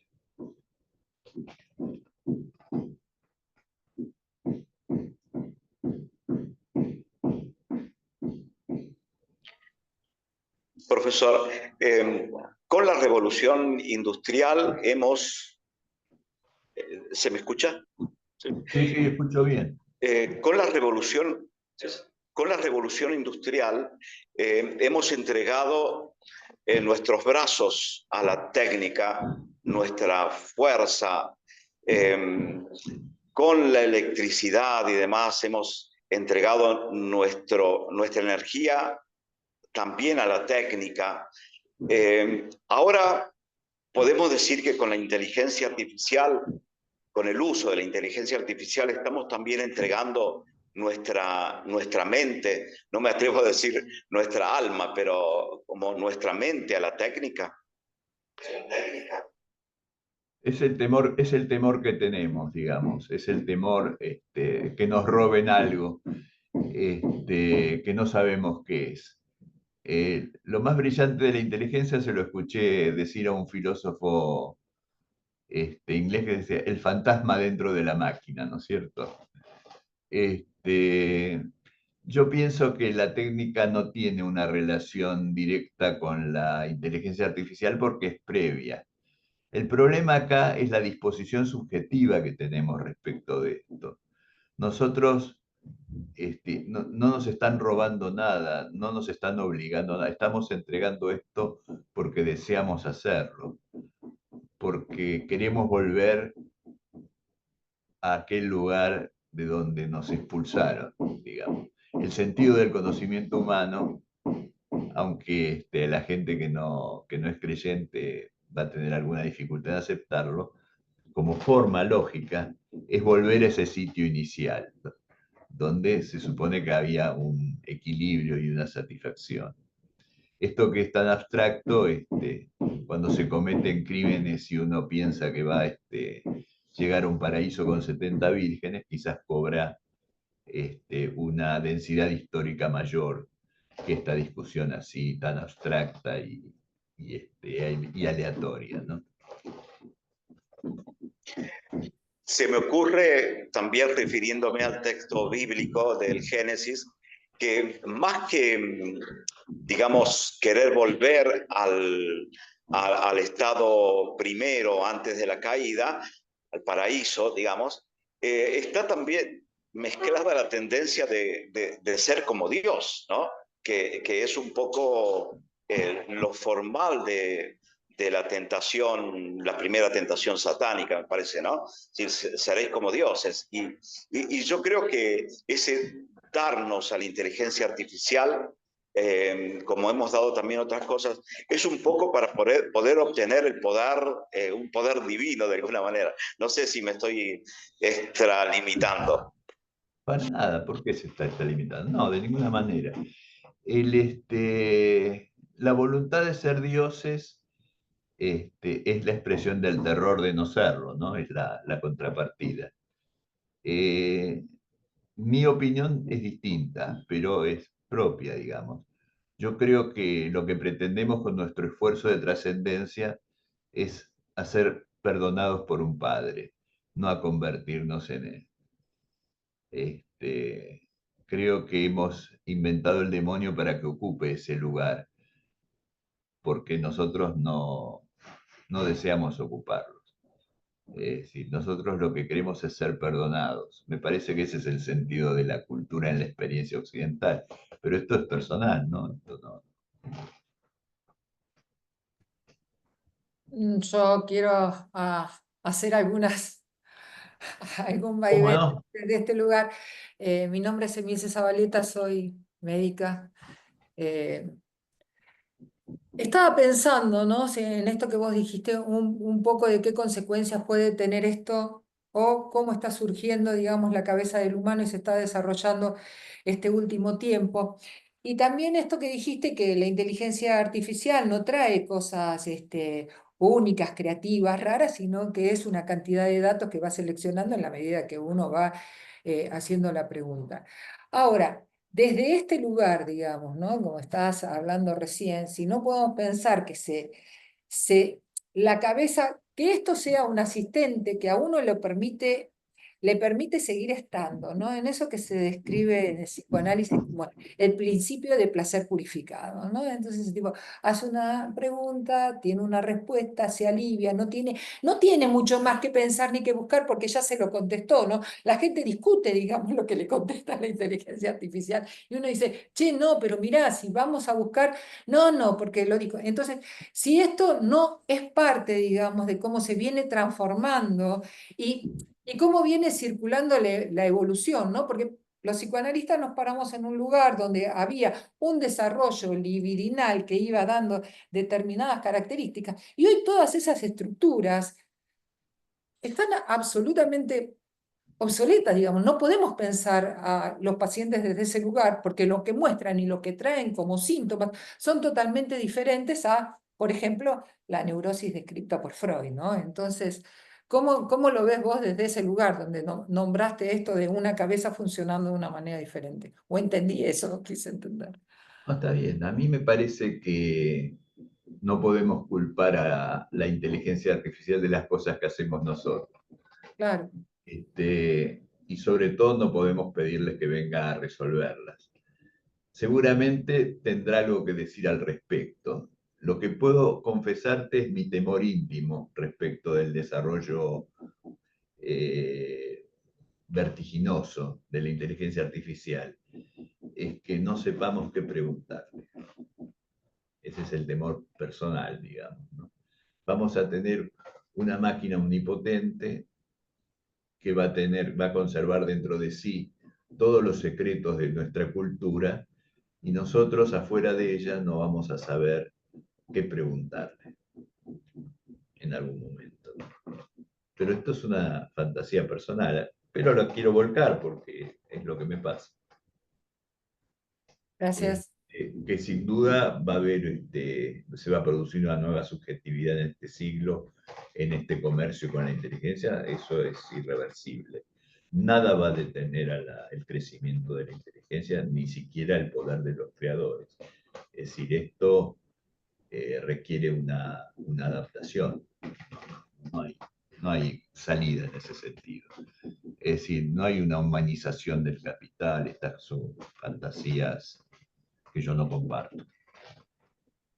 Speaker 2: Profesor, con la revolución industrial ¿se me escucha?
Speaker 1: Sí, sí, escucho bien.
Speaker 2: Con la revolución industrial hemos entregado en nuestros brazos a la técnica, nuestra fuerza, con la electricidad y demás hemos entregado nuestra energía también a la técnica. Ahora podemos decir que con la inteligencia artificial, con el uso de la inteligencia artificial, estamos también entregando nuestra mente, no me atrevo a decir nuestra alma, pero como nuestra mente a la técnica.
Speaker 1: es el temor que tenemos, digamos, es el temor que nos roben algo, que no sabemos qué es. Lo más brillante de la inteligencia se lo escuché decir a un filósofo inglés que decía, el fantasma dentro de la máquina, ¿no es cierto? Yo pienso que la técnica no tiene una relación directa con la inteligencia artificial porque es previa. El problema acá es la disposición subjetiva que tenemos respecto de esto. Nosotros no nos están robando nada, no nos están obligando a nada, estamos entregando esto porque deseamos hacerlo, porque queremos volver a aquel lugar de donde nos expulsaron, digamos. El sentido del conocimiento humano, aunque la gente que no es creyente va a tener alguna dificultad en aceptarlo, como forma lógica, es volver a ese sitio inicial, donde se supone que había un equilibrio y una satisfacción. Esto que es tan abstracto, cuando se cometen crímenes y uno piensa que va a llegar a un paraíso con 70 vírgenes, quizás cobra una densidad histórica mayor que esta discusión así tan abstracta y aleatoria, ¿no?
Speaker 2: Se me ocurre, también refiriéndome al texto bíblico del Génesis, que más que, digamos, querer volver al estado primero antes de la caída, al paraíso, digamos, está también mezclada la tendencia de ser como Dios, ¿no? Que es un poco lo formal de la tentación, la primera tentación satánica, me parece, ¿no? Si seréis como dioses. Y yo creo que ese darnos a la inteligencia artificial, como hemos dado también otras cosas, es un poco para poder obtener el poder, un poder divino de alguna manera. No sé si me estoy extralimitando.
Speaker 1: Para nada, ¿por qué se está limitando? No, de ninguna manera. La voluntad de ser dioses es la expresión del terror de no serlo, ¿no? Es la contrapartida. Mi opinión es distinta, pero es propia, digamos. Yo creo que lo que pretendemos con nuestro esfuerzo de trascendencia es a ser perdonados por un padre, no a convertirnos en él. Creo que hemos inventado el demonio para que ocupe ese lugar, porque nosotros no deseamos ocuparlo. Es decir, nosotros lo que queremos es ser perdonados. Me parece que ese es el sentido de la cultura en la experiencia occidental. Pero esto es personal, ¿no? Esto no.
Speaker 3: Yo quiero hacer algún
Speaker 1: ¿Cómo
Speaker 3: vaivén
Speaker 1: no?
Speaker 3: de este lugar. Mi nombre es Emilce Zabaleta, soy médica. Eh, Estaba pensando, ¿no? En esto que vos dijiste, un poco de qué consecuencias puede tener esto o cómo está surgiendo, digamos, la cabeza del humano y se está desarrollando este último tiempo. Y también esto que dijiste, que la inteligencia artificial no trae cosas únicas, creativas, raras, sino que es una cantidad de datos que va seleccionando en la medida que uno va haciendo la pregunta. Ahora, desde este lugar, digamos, ¿no? Como estás hablando recién, si no podemos pensar que la cabeza, que esto sea un asistente que a uno le permite seguir estando, ¿no? En eso que se describe en el psicoanálisis como el principio de placer purificado, ¿no? Entonces, tipo, hace una pregunta, tiene una respuesta, se alivia, no tiene mucho más que pensar ni que buscar porque ya se lo contestó, ¿no? La gente discute, digamos, lo que le contesta la inteligencia artificial y uno dice, che, no, pero mirá, si vamos a buscar, no, porque lo dijo. Entonces, si esto no es parte, digamos, de cómo se viene transformando y cómo viene circulando la evolución, ¿no? Porque los psicoanalistas nos paramos en un lugar donde había un desarrollo libidinal que iba dando determinadas características y hoy todas esas estructuras están absolutamente obsoletas, digamos. No podemos pensar a los pacientes desde ese lugar porque lo que muestran y lo que traen como síntomas son totalmente diferentes a por ejemplo, la neurosis descrita por Freud, ¿no? Entonces, ¿cómo lo ves vos desde ese lugar donde nombraste esto de una cabeza funcionando de una manera diferente? ¿O entendí eso? Quise entender.
Speaker 1: No, está bien, a mí me parece que no podemos culpar a la inteligencia artificial de las cosas que hacemos nosotros.
Speaker 3: Claro,
Speaker 1: Y sobre todo no podemos pedirles que venga a resolverlas. Seguramente tendrá algo que decir al respecto. Lo que puedo confesarte es mi temor íntimo respecto del desarrollo eh, vertiginoso de la inteligencia artificial. Es que no sepamos qué preguntarle. Ese es el temor personal, digamos, ¿no? Vamos a tener una máquina omnipotente que va a conservar dentro de sí todos los secretos de nuestra cultura y nosotros afuera de ella no vamos a saber qué preguntarle en algún momento. Pero esto es una fantasía personal, pero lo quiero volcar porque es lo que me pasa.
Speaker 3: gracias.
Speaker 1: Que sin duda va a haber, se va a producir una nueva subjetividad en este siglo, en este comercio con la inteligencia, eso es irreversible. Nada va a detener el crecimiento de la inteligencia, ni siquiera el poder de los creadores. Es decir, esto requiere una adaptación. No hay, no hay salida en ese sentido. Es decir, no hay una humanización del capital, estas son fantasías que yo no comparto.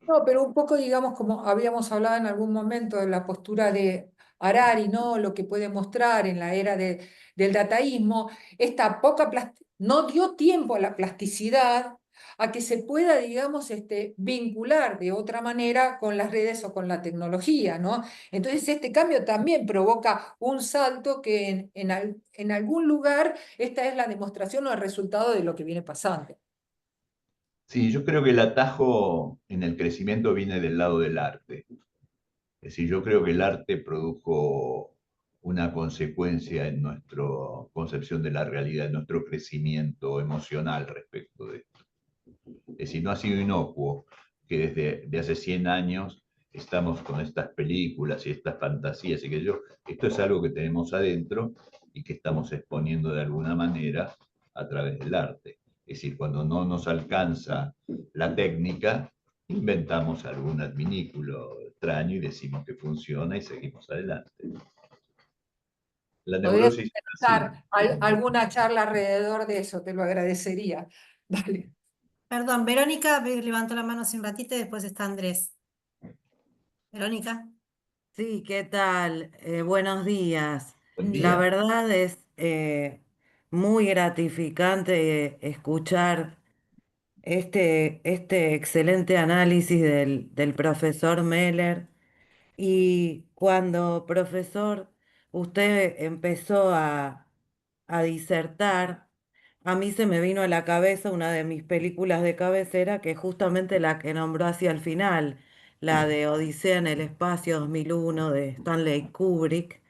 Speaker 3: No, pero un poco, digamos, como habíamos hablado en algún momento de la postura de Harari, ¿no? Lo que puede mostrar en la era del dataísmo, esta no dio tiempo a la plasticidad, a que se pueda, digamos, vincular de otra manera con las redes o con la tecnología, ¿no? Entonces, este cambio también provoca un salto que en algún lugar esta es la demostración o el resultado de lo que viene pasando.
Speaker 1: Sí, yo creo que el atajo en el crecimiento viene del lado del arte. Es decir, yo creo que el arte produjo una consecuencia en nuestra concepción de la realidad, en nuestro crecimiento emocional respecto de esto. Es decir, no ha sido inocuo que desde de hace 100 años estamos con estas películas y estas fantasías y que esto es algo que tenemos adentro y que estamos exponiendo de alguna manera a través del arte. Es decir, cuando no nos alcanza la técnica, inventamos algún adminículo extraño y decimos que funciona y seguimos adelante. La
Speaker 3: Podrías
Speaker 1: neurosis es así.
Speaker 3: organizar alguna charla alrededor de eso, te lo agradecería. Dale.
Speaker 5: Perdón, Verónica levantó la mano hace un ratito y después está Andrés. Verónica.
Speaker 6: Sí, ¿qué tal? Buenos días.
Speaker 1: Buen
Speaker 6: La
Speaker 1: día.
Speaker 6: verdad es muy gratificante escuchar este excelente análisis del profesor Meller. Y cuando, profesor, usted empezó a disertar, a mí se me vino a la cabeza una de mis películas de cabecera, que es justamente la que nombró hacia el final, la de Odisea en el espacio 2001 de Stanley Kubrick,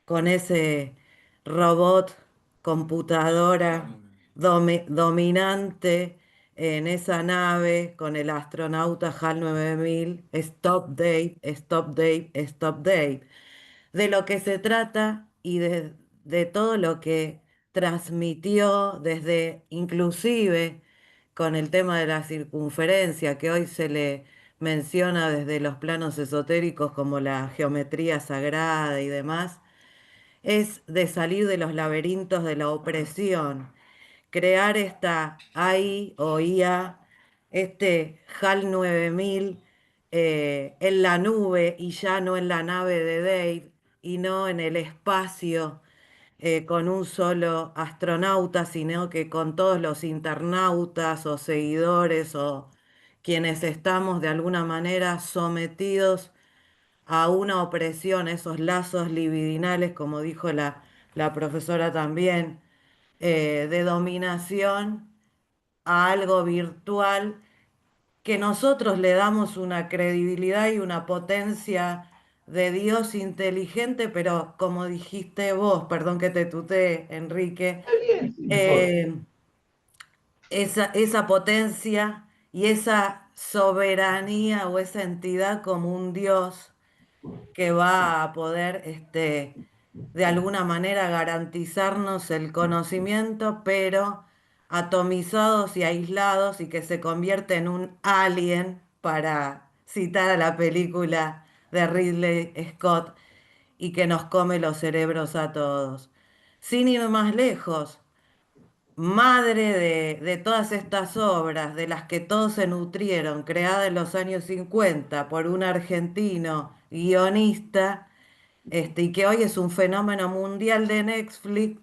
Speaker 6: con ese robot computadora dominante en esa nave con el astronauta HAL 9000, Stop Date, Stop Date, Stop Date. De lo que se trata y de todo lo que transmitió desde inclusive con el tema de la circunferencia, que hoy se le menciona desde los planos esotéricos como la geometría sagrada y demás, es de salir de los laberintos de la opresión, crear esta AI o IA, este HAL 9000 en la nube y ya no en la nave de Dave y no en el espacio con un solo astronauta, sino que con todos los internautas o seguidores o quienes estamos de alguna manera sometidos a una opresión, esos lazos libidinales, como dijo la profesora también, de dominación a algo virtual que nosotros le damos una credibilidad y una potencia de Dios inteligente, pero como dijiste vos, perdón que te tutee, Enrique,
Speaker 1: Está bien, sí, mejor.
Speaker 6: eh, esa potencia y esa soberanía o esa entidad como un Dios que va a poder, de alguna manera, garantizarnos el conocimiento, pero atomizados y aislados, y que se convierte en un alien, para citar a la película de Ridley Scott, y que nos come los cerebros a todos. Sin ir más lejos, madre de todas estas obras, de las que todos se nutrieron, creada en los años 50 por un argentino guionista, y que hoy es un fenómeno mundial de Netflix,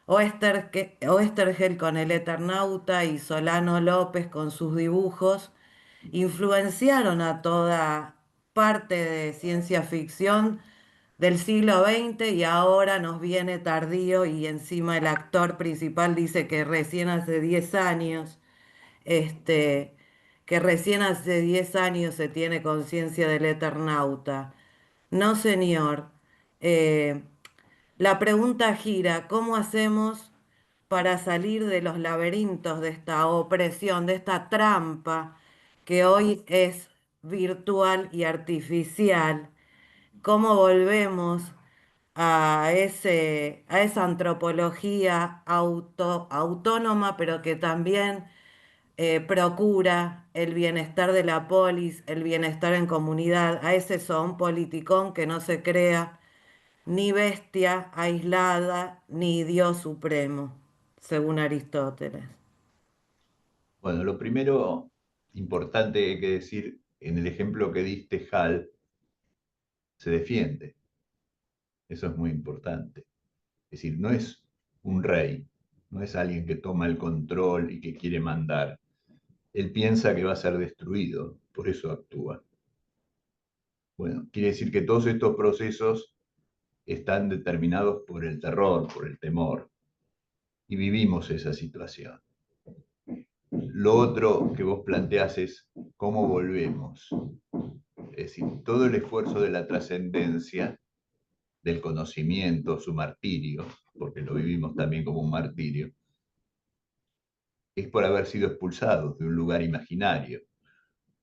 Speaker 6: Oesterheld con El Eternauta y Solano López con sus dibujos, influenciaron a toda parte de ciencia ficción del siglo XX, y ahora nos viene tardío, y encima el actor principal dice que recién hace 10 años, este, que recién hace 10 años se tiene conciencia del Eternauta. No, señor. Eh, la pregunta gira, ¿cómo hacemos para salir de los laberintos de esta opresión, de esta trampa que hoy es virtual y artificial? ¿Cómo volvemos a esa antropología autónoma, pero que también procura el bienestar de la polis, el bienestar en comunidad, a ese son politicón que no se crea ni bestia aislada, ni Dios supremo, según Aristóteles?
Speaker 1: Bueno, lo primero importante que hay que decir, en el ejemplo que diste, Hal se defiende. Eso es muy importante. Es decir, no es un rey, no es alguien que toma el control y que quiere mandar. Él piensa que va a ser destruido, por eso actúa. Bueno, quiere decir que todos estos procesos están determinados por el terror, por el temor, y vivimos esa situación. Lo otro que vos planteás es cómo volvemos. Es decir, todo el esfuerzo de la trascendencia, del conocimiento, su martirio, porque lo vivimos también como un martirio, es por haber sido expulsados de un lugar imaginario,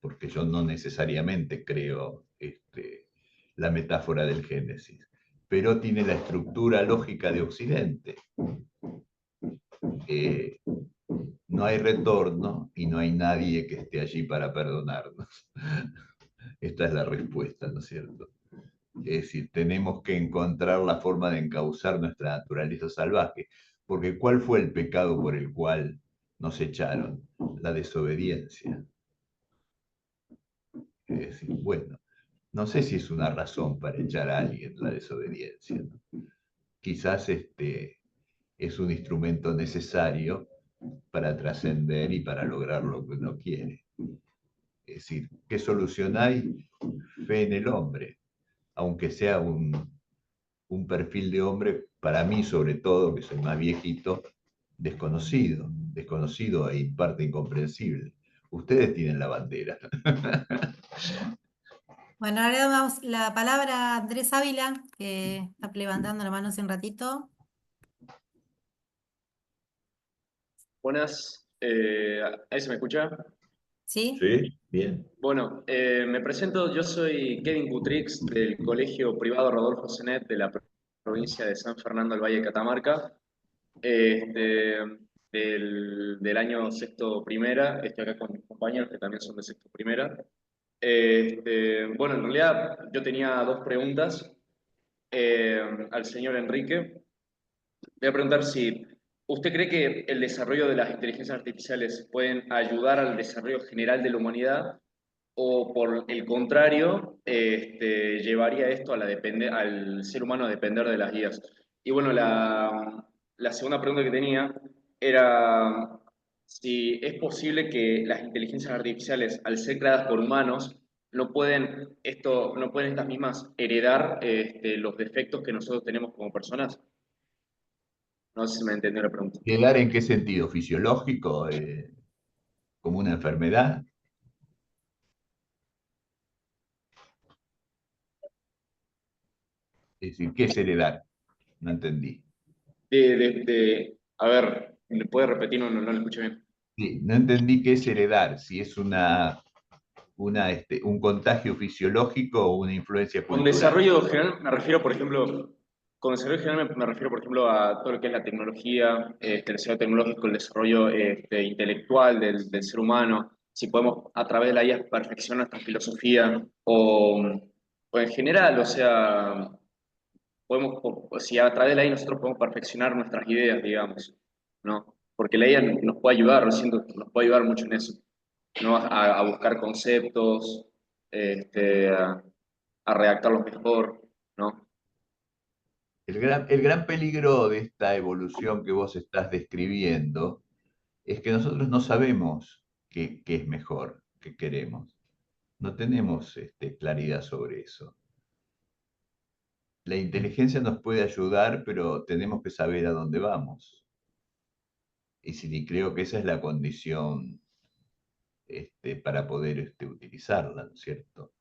Speaker 1: porque yo no necesariamente creo la metáfora del Génesis, pero tiene la estructura lógica de Occidente. No hay retorno y no hay nadie que esté allí para perdonarnos. Esta es la respuesta, ¿no es cierto? Es decir, tenemos que encontrar la forma de encauzar nuestra naturaleza salvaje, porque ¿cuál fue el pecado por el cual nos echaron? La desobediencia. Es decir, bueno, no sé si es una razón para echar a alguien la desobediencia, ¿no? Quizás es un instrumento necesario para trascender y para lograr lo que uno quiere. Es decir, ¿qué solución hay? Fe en el hombre, aunque sea un perfil de hombre, para mí sobre todo, que soy más viejito, desconocido e en parte incomprensible. Ustedes tienen la bandera.
Speaker 5: Bueno, ahora le damos la palabra a Andrés Ávila, que está levantando la mano hace un ratito.
Speaker 7: Buenas, ¿ahí se me escucha?
Speaker 5: ¿Sí?
Speaker 1: ¿Sí? Bien.
Speaker 7: Bueno, me presento, yo soy Kevin Cutrix del Colegio Privado Rodolfo Senet de la provincia de San Fernando del Valle de Catamarca, este, del año sexto primera, estoy acá con mis compañeros que también son de sexto primera. Bueno, en realidad yo tenía dos preguntas al señor Enrique. Voy a preguntar si usted cree que el desarrollo de las inteligencias artificiales pueden ayudar al desarrollo general de la humanidad o por el contrario, llevaría esto a al ser humano a depender de las guías. Y bueno, la segunda pregunta que tenía era si es posible que las inteligencias artificiales, al ser creadas por humanos, no pueden estas mismas heredar los defectos que nosotros tenemos como personas. No sé si me entendió la pregunta.
Speaker 1: ¿Quedar en qué sentido? ¿Fisiológico? ¿Como una enfermedad? Es decir, ¿qué es heredar? No entendí.
Speaker 7: A ver, ¿me puede repetir? No, no lo escuché bien.
Speaker 1: Sí, no entendí qué es heredar, si es un contagio fisiológico o una influencia
Speaker 7: Con
Speaker 1: cultural.
Speaker 7: desarrollo general me refiero, por ejemplo, con desarrollo general me refiero, por ejemplo, a todo lo que es la tecnología, el desarrollo tecnológico, el desarrollo intelectual del ser humano, si podemos a través de la IA perfeccionar nuestra filosofía o en general, o sea, podemos, o si a través de la IA nosotros podemos perfeccionar nuestras ideas, digamos, ¿no? Porque la IA nos puede ayudar, lo siento, nos puede ayudar mucho en eso, ¿no? A buscar conceptos, a redactarlos mejor, ¿no?
Speaker 1: El gran peligro de esta evolución que vos estás describiendo es que nosotros no sabemos qué es mejor, qué queremos. No tenemos claridad sobre eso. La inteligencia nos puede ayudar, pero tenemos que saber a dónde vamos. Y creo que esa es la condición para poder utilizarla, ¿no es cierto?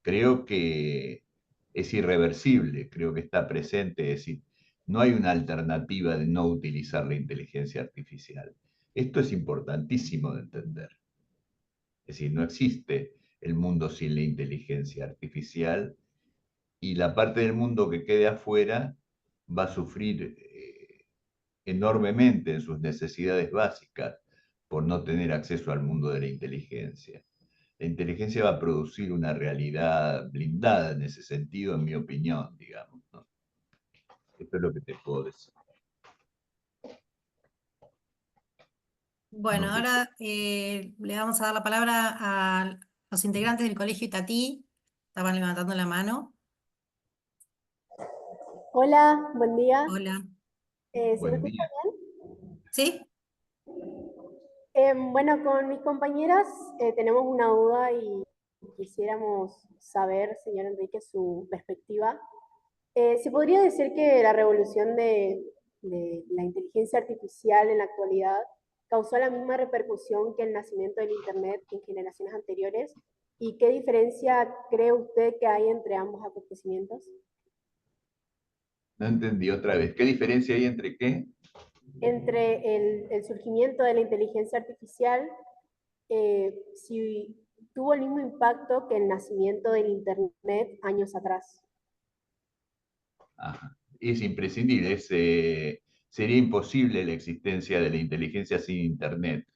Speaker 1: Creo que es irreversible, creo que está presente, es decir, no hay una alternativa de no utilizar la inteligencia artificial. Esto es importantísimo de entender. Es decir, no existe el mundo sin la inteligencia artificial y la parte del mundo que quede afuera va a sufrir enormemente en sus necesidades básicas por no tener acceso al mundo de la inteligencia. La inteligencia va a producir una realidad blindada en ese sentido, en mi opinión, digamos, ¿no? Esto es lo que te puedo decir.
Speaker 5: Bueno,
Speaker 1: No sé.
Speaker 5: ahora le vamos a dar la palabra a los integrantes del Colegio Itatí. Estaban levantando la mano.
Speaker 8: Hola, buen día.
Speaker 5: Hola.
Speaker 8: ¿Se me
Speaker 1: Buen
Speaker 8: escucha
Speaker 1: día.
Speaker 8: bien?
Speaker 5: ¿Sí?
Speaker 8: Bueno, con mis compañeras tenemos una duda y quisiéramos saber, señor Enrique, su perspectiva. ¿Se podría decir que la revolución de la inteligencia artificial en la actualidad causó la misma repercusión que el nacimiento del Internet en generaciones anteriores? ¿Y qué diferencia cree usted que hay entre ambos acontecimientos?
Speaker 1: No entendí otra vez. ¿Qué diferencia hay entre qué?
Speaker 8: Entre el surgimiento de la inteligencia artificial, si tuvo el mismo impacto que el nacimiento del Internet años atrás.
Speaker 1: Ajá. Es imprescindible, sería imposible la existencia de la inteligencia sin Internet,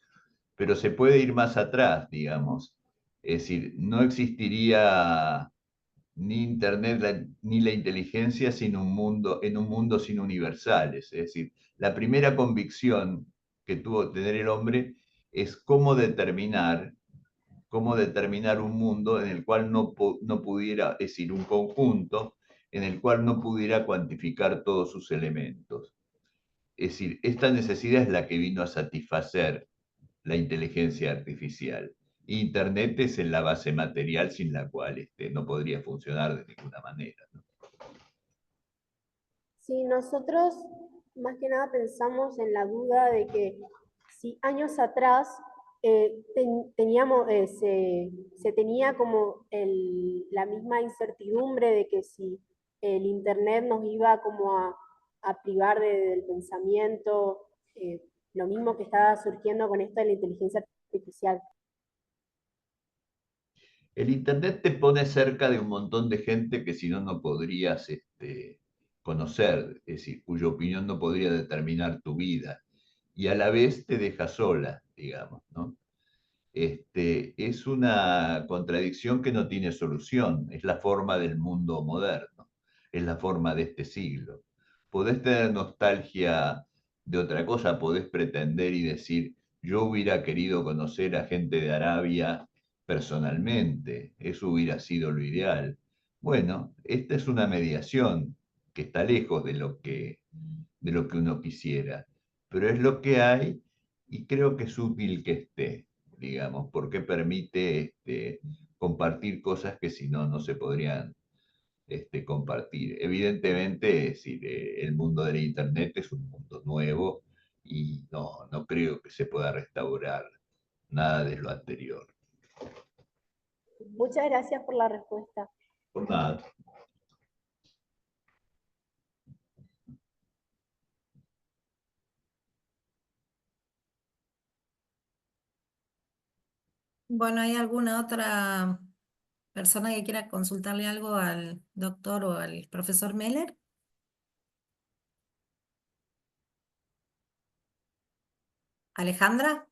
Speaker 1: pero se puede ir más atrás, digamos. Es decir, no existiría ni Internet ni la inteligencia en un mundo sin universales. Es decir, la primera convicción que tuvo que tener el hombre es cómo determinar un mundo en el cual no pudiera, es decir, un conjunto en el cual no pudiera cuantificar todos sus elementos. Es decir, esta necesidad es la que vino a satisfacer la inteligencia artificial. Internet es en la base material sin la cual no podría funcionar de ninguna manera, ¿no?
Speaker 8: Si nosotros más que nada pensamos en la duda de que si años atrás se tenía como la misma incertidumbre de que si el Internet nos iba como a privar del pensamiento, lo mismo que estaba surgiendo con esto de la inteligencia artificial.
Speaker 1: El Internet te pone cerca de un montón de gente que si no, no podrías conocer, es decir, cuya opinión no podría determinar tu vida. Y a la vez te deja sola, digamos, ¿no? Es una contradicción que no tiene solución, es la forma del mundo moderno, es la forma de este siglo. Podés tener nostalgia de otra cosa, podés pretender y decir, yo hubiera querido conocer a gente de Arabia personalmente, eso hubiera sido lo ideal. Bueno, esta es una mediación que está lejos de lo que uno quisiera, pero es lo que hay y creo que es útil que esté, digamos, porque permite compartir cosas que si no, no se podrían compartir. Evidentemente, es decir, el mundo del Internet es un mundo nuevo y no creo que se pueda restaurar nada de lo anterior.
Speaker 8: Muchas gracias por la respuesta.
Speaker 1: Por nada.
Speaker 5: Bueno, ¿hay alguna otra persona que quiera consultarle algo al doctor o al profesor Meller? ¿Alejandra?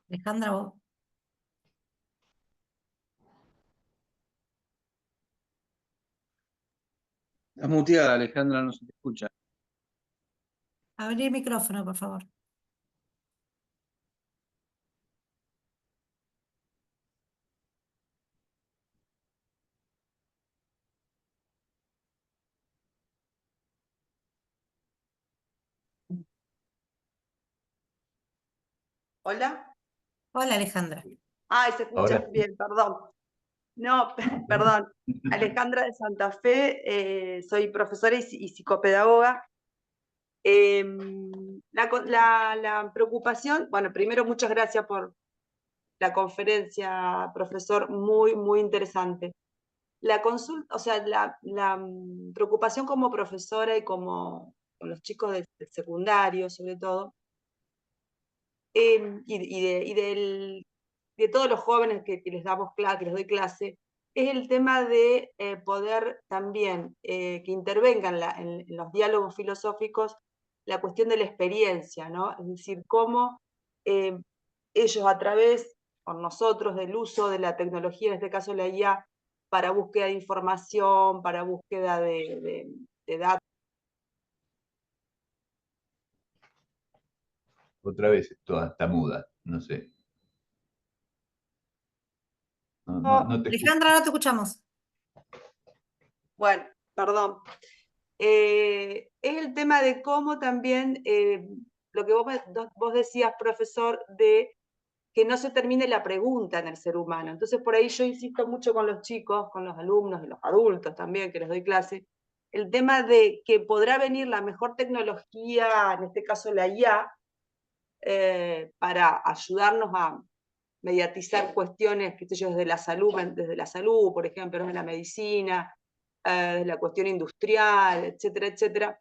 Speaker 5: Alejandra, vos.
Speaker 9: Estás muteada, Alejandra, no se te escucha.
Speaker 5: Abrir el micrófono, por favor.
Speaker 10: ¿Hola?
Speaker 5: Hola, Alejandra.
Speaker 10: Ay, se escucha
Speaker 1: Ahora,
Speaker 10: bien, perdón. No, perdón. Alejandra de Santa Fe, soy profesora y psicopedagoga. La preocupación, bueno, primero muchas gracias por la conferencia, profesor, muy, muy interesante. La consulta, o sea, preocupación como profesora y como con los chicos del secundario, sobre todo, de todos los jóvenes que les damos clase, que les doy clase, es el tema de poder también que intervengan en los diálogos filosóficos la cuestión de la experiencia, ¿no? Es decir, cómo ellos a través, con nosotros, del uso de la tecnología, en este caso la IA, para búsqueda de información, para búsqueda de datos.
Speaker 1: otra vez, esto está muda, no sé. No te escucho.
Speaker 5: Alejandra, no te escuchamos.
Speaker 10: Bueno, perdón. Es el tema de cómo también, lo que vos decías, profesor, de que no se termine la pregunta en el ser humano. Entonces, por ahí yo insisto mucho con los chicos, con los alumnos y los adultos también, que les doy clase, el tema de que podrá venir la mejor tecnología, en este caso la IA, para ayudarnos a mediatizar cuestiones, qué sé yo, desde la salud, por ejemplo, desde la medicina, desde la cuestión industrial, etcétera, etcétera,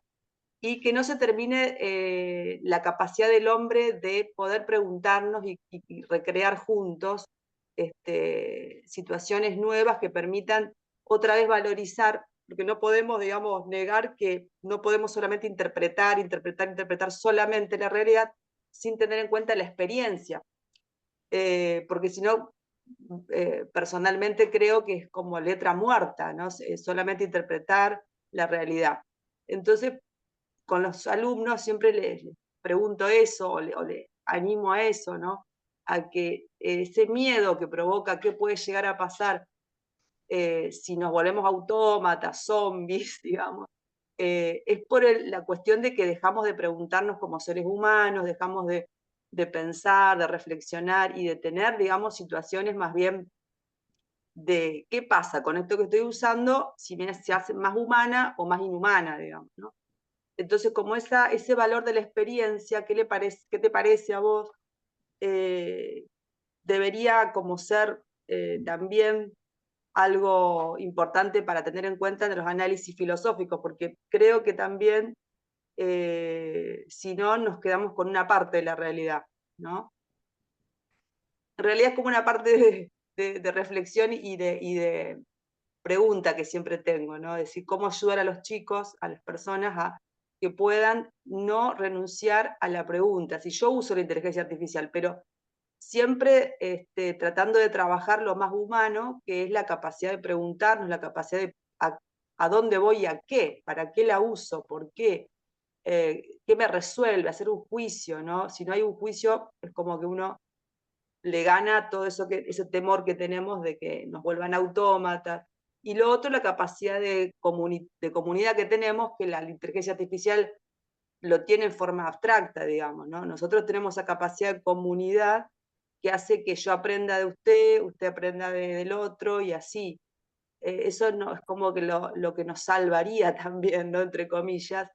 Speaker 10: y que no se termine la capacidad del hombre de poder preguntarnos y recrear juntos situaciones nuevas que permitan otra vez valorizar, porque no podemos, digamos, negar que no podemos solamente interpretar solamente la realidad sin tener en cuenta la experiencia, porque si no, personalmente creo que es como letra muerta, ¿no? Solamente interpretar la realidad. Entonces, con los alumnos siempre les pregunto eso o le animo a eso, ¿no? A que ese miedo que provoca qué puede llegar a pasar si nos volvemos autómatas, zombies, digamos, es por la cuestión de que dejamos de preguntarnos como seres humanos, dejamos de pensar, de reflexionar y de tener, digamos, situaciones más bien de qué pasa con esto que estoy usando, si se hace más humana o más inhumana, digamos, ¿no? Entonces, como ese valor de la experiencia, ¿qué te parece a vos? Debería como ser también algo importante para tener en cuenta en los análisis filosóficos, porque creo que también, si no, nos quedamos con una parte de la realidad, ¿no? En realidad es como una parte de reflexión y de pregunta que siempre tengo, ¿no? Es decir, cómo ayudar a los chicos, a las personas a que puedan no renunciar a la pregunta. Si yo uso la inteligencia artificial, pero siempre tratando de trabajar lo más humano, que es la capacidad de preguntarnos, la capacidad de a dónde voy y a qué, para qué la uso, por qué, qué me resuelve, hacer un juicio, ¿no? Si no hay un juicio, es como que uno le gana todo eso ese temor que tenemos de que nos vuelvan autómatas. Y lo otro, la capacidad de comunidad que tenemos, que la inteligencia artificial lo tiene en forma abstracta, digamos, ¿no? Nosotros tenemos esa capacidad de comunidad que hace que yo aprenda de usted, usted aprenda del otro y así. Eso no, es como que lo que nos salvaría también, ¿no? Entre comillas,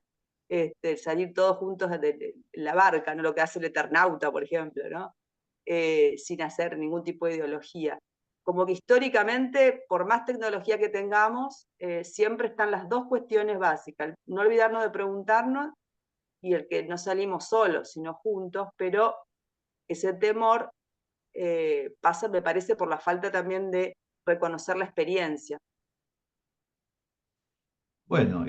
Speaker 10: salir todos juntos de la barca, ¿no? Lo que hace el Eternauta, por ejemplo, ¿no? Sin hacer ningún tipo de ideología. como que históricamente, por más tecnología que tengamos, siempre están las dos cuestiones básicas. No olvidarnos de preguntarnos y el que no salimos solos, sino juntos, pero ese temor pasa, me parece, por la falta también de reconocer la experiencia.
Speaker 1: Bueno,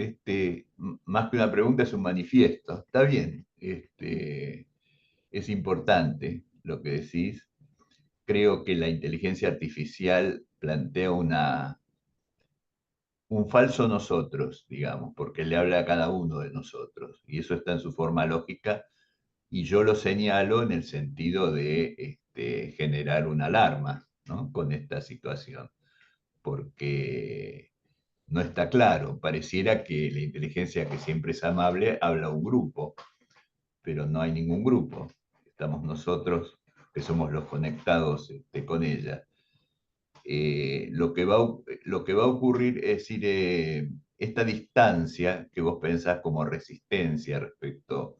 Speaker 1: más que una pregunta es un manifiesto. Está bien, es importante lo que decís. Creo que la inteligencia artificial plantea un falso nosotros, digamos, porque le habla a cada uno de nosotros. Y eso está en su forma lógica. Y yo lo señalo en el sentido de generar una alarma, ¿no?, con esta situación. Porque no está claro. Pareciera que la inteligencia, que siempre es amable, habla a un grupo, pero no hay ningún grupo. Estamos nosotros, que somos los conectados con ella. Lo que va a ocurrir es decir, esta distancia que vos pensás como resistencia respecto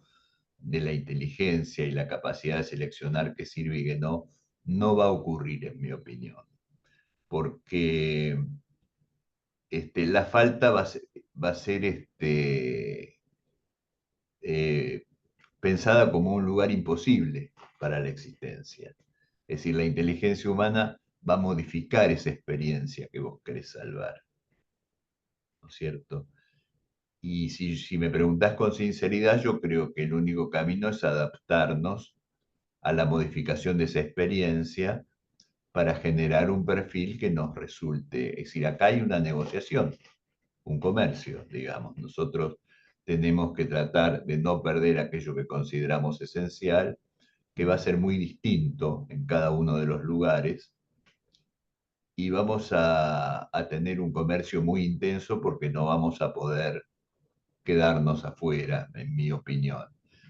Speaker 1: de la inteligencia y la capacidad de seleccionar qué sirve y qué no, no va a ocurrir, en mi opinión. Porque la falta va a ser pensada como un lugar imposible para la existencia. Es decir, la inteligencia humana va a modificar esa experiencia que vos querés salvar, ¿no es cierto? Y si me preguntás con sinceridad, yo creo que el único camino es adaptarnos a la modificación de esa experiencia para generar un perfil que nos resulte. Es decir, acá hay una negociación, un comercio, digamos. Nosotros tenemos que tratar de no perder aquello que consideramos esencial, que va a ser muy distinto en cada uno de los lugares, y vamos a tener un comercio muy intenso porque no vamos a poder quedarnos afuera, en mi opinión.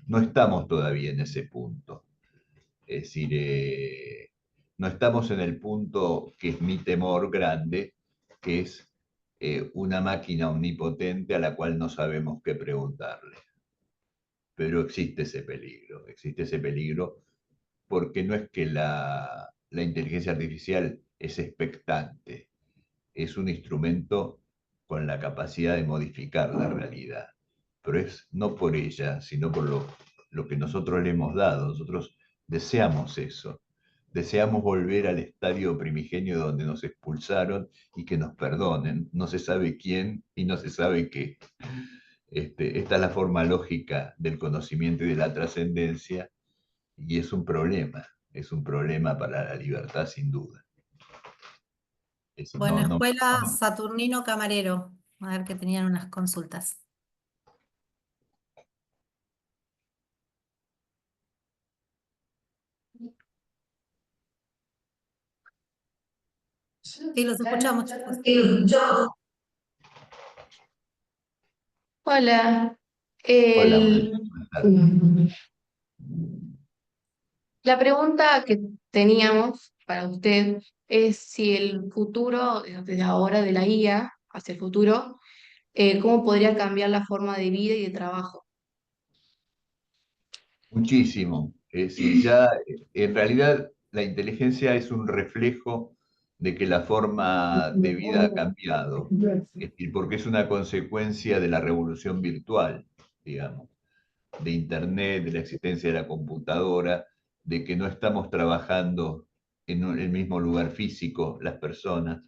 Speaker 1: No estamos todavía en ese punto. Es decir, no estamos en el punto que es mi temor grande, que es una máquina omnipotente a la cual no sabemos qué preguntarle. Pero existe ese peligro porque no es que la inteligencia artificial es expectante, es un instrumento con la capacidad de modificar la realidad, pero es no por ella, sino por lo que nosotros le hemos dado. Nosotros deseamos eso, deseamos volver al estadio primigenio donde nos expulsaron y que nos perdonen, no se sabe quién y no se sabe qué. Esta es la forma lógica del conocimiento y de la trascendencia, y es un problema para la libertad, sin duda. Eso
Speaker 5: Bueno,
Speaker 1: no.
Speaker 5: escuela Saturnino Camarero. A ver que tenían unas consultas. Sí, los escuchamos, chicos.
Speaker 11: Hola.
Speaker 1: Hola, buenas tardes.
Speaker 11: La pregunta que teníamos para usted es si el futuro, desde ahora de la IA hacia el futuro, ¿cómo podría cambiar la forma de vida y de trabajo?
Speaker 1: Muchísimo. Es decir, ya en realidad la inteligencia es un reflejo de que la forma de vida ha cambiado. Es decir, porque es una consecuencia de la revolución virtual, digamos, de Internet, de la existencia de la computadora, de que no estamos trabajando en el mismo lugar físico las personas,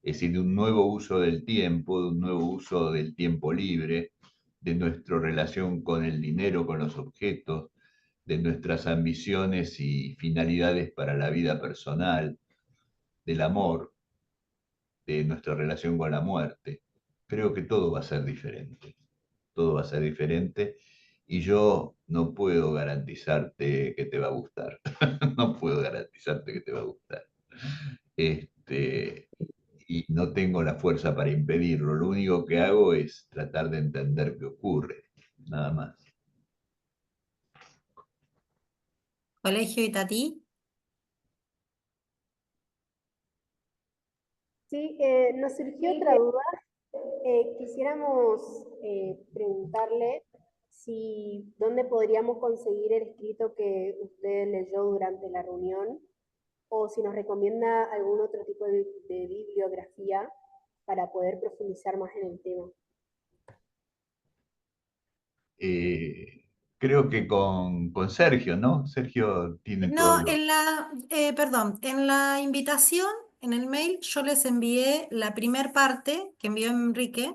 Speaker 1: es decir, de un nuevo uso del tiempo, de un nuevo uso del tiempo libre, de nuestra relación con el dinero, con los objetos, de nuestras ambiciones y finalidades para la vida personal, del amor, de nuestra relación con la muerte. Creo que todo va a ser diferente. Todo va a ser diferente y yo no puedo garantizarte que te va a gustar. No puedo garantizarte que te va a gustar. Y no tengo la fuerza para impedirlo. Lo único que hago es tratar de entender qué ocurre, nada más.
Speaker 5: Colegio Itatí.
Speaker 8: Sí, nos surgió otra duda. Quisiéramos preguntarle dónde podríamos conseguir el escrito que usted leyó durante la reunión o si nos recomienda algún otro tipo de bibliografía para poder profundizar más en el tema.
Speaker 1: Creo que con Sergio, ¿no? Sergio tiene todo
Speaker 5: No,
Speaker 1: lo...
Speaker 5: perdón, en la invitación, en el mail, yo les envié la primer parte que envió Enrique.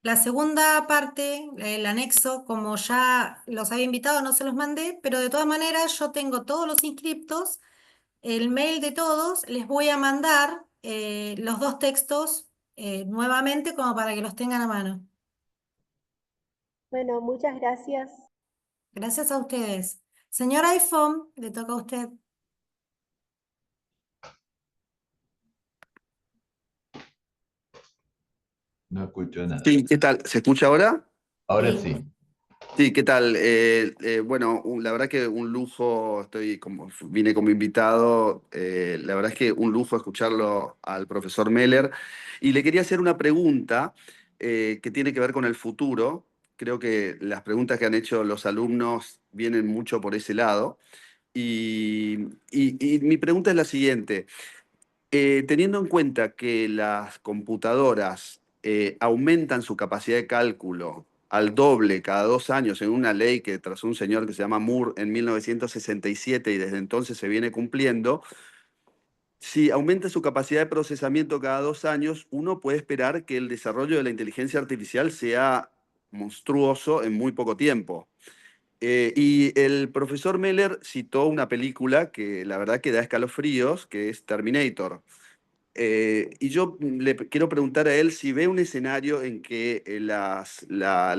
Speaker 5: La segunda parte, el anexo, como ya los había invitado, no se los mandé, pero de todas maneras yo tengo todos los inscriptos, el mail de todos, les voy a mandar los dos textos nuevamente como para que los tengan a mano.
Speaker 8: Bueno, muchas gracias.
Speaker 5: Gracias a ustedes. Señor iPhone, le toca a usted.
Speaker 1: No escucho nada.
Speaker 9: Sí, ¿qué tal? ¿Se escucha ahora?
Speaker 1: Ahora
Speaker 5: Sí.
Speaker 1: sí.
Speaker 9: Sí, ¿qué tal? Bueno, la verdad que un lujo, vine como invitado, la verdad es que un lujo escucharlo al profesor Meller. Y le quería hacer una pregunta que tiene que ver con el futuro. Creo que las preguntas que han hecho los alumnos vienen mucho por ese lado. Y mi pregunta es la siguiente. Teniendo en cuenta que las computadoras aumentan su capacidad de cálculo al doble cada 2 años en una ley que trazó un señor que se llama Moore en 1967 y desde entonces se viene cumpliendo, si aumenta su capacidad de procesamiento cada 2 años, uno puede esperar que el desarrollo de la inteligencia artificial sea monstruoso en muy poco tiempo. Y el profesor Meller citó una película que la verdad que da escalofríos, que es Terminator. Y yo le quiero preguntar a él si ve un escenario en que la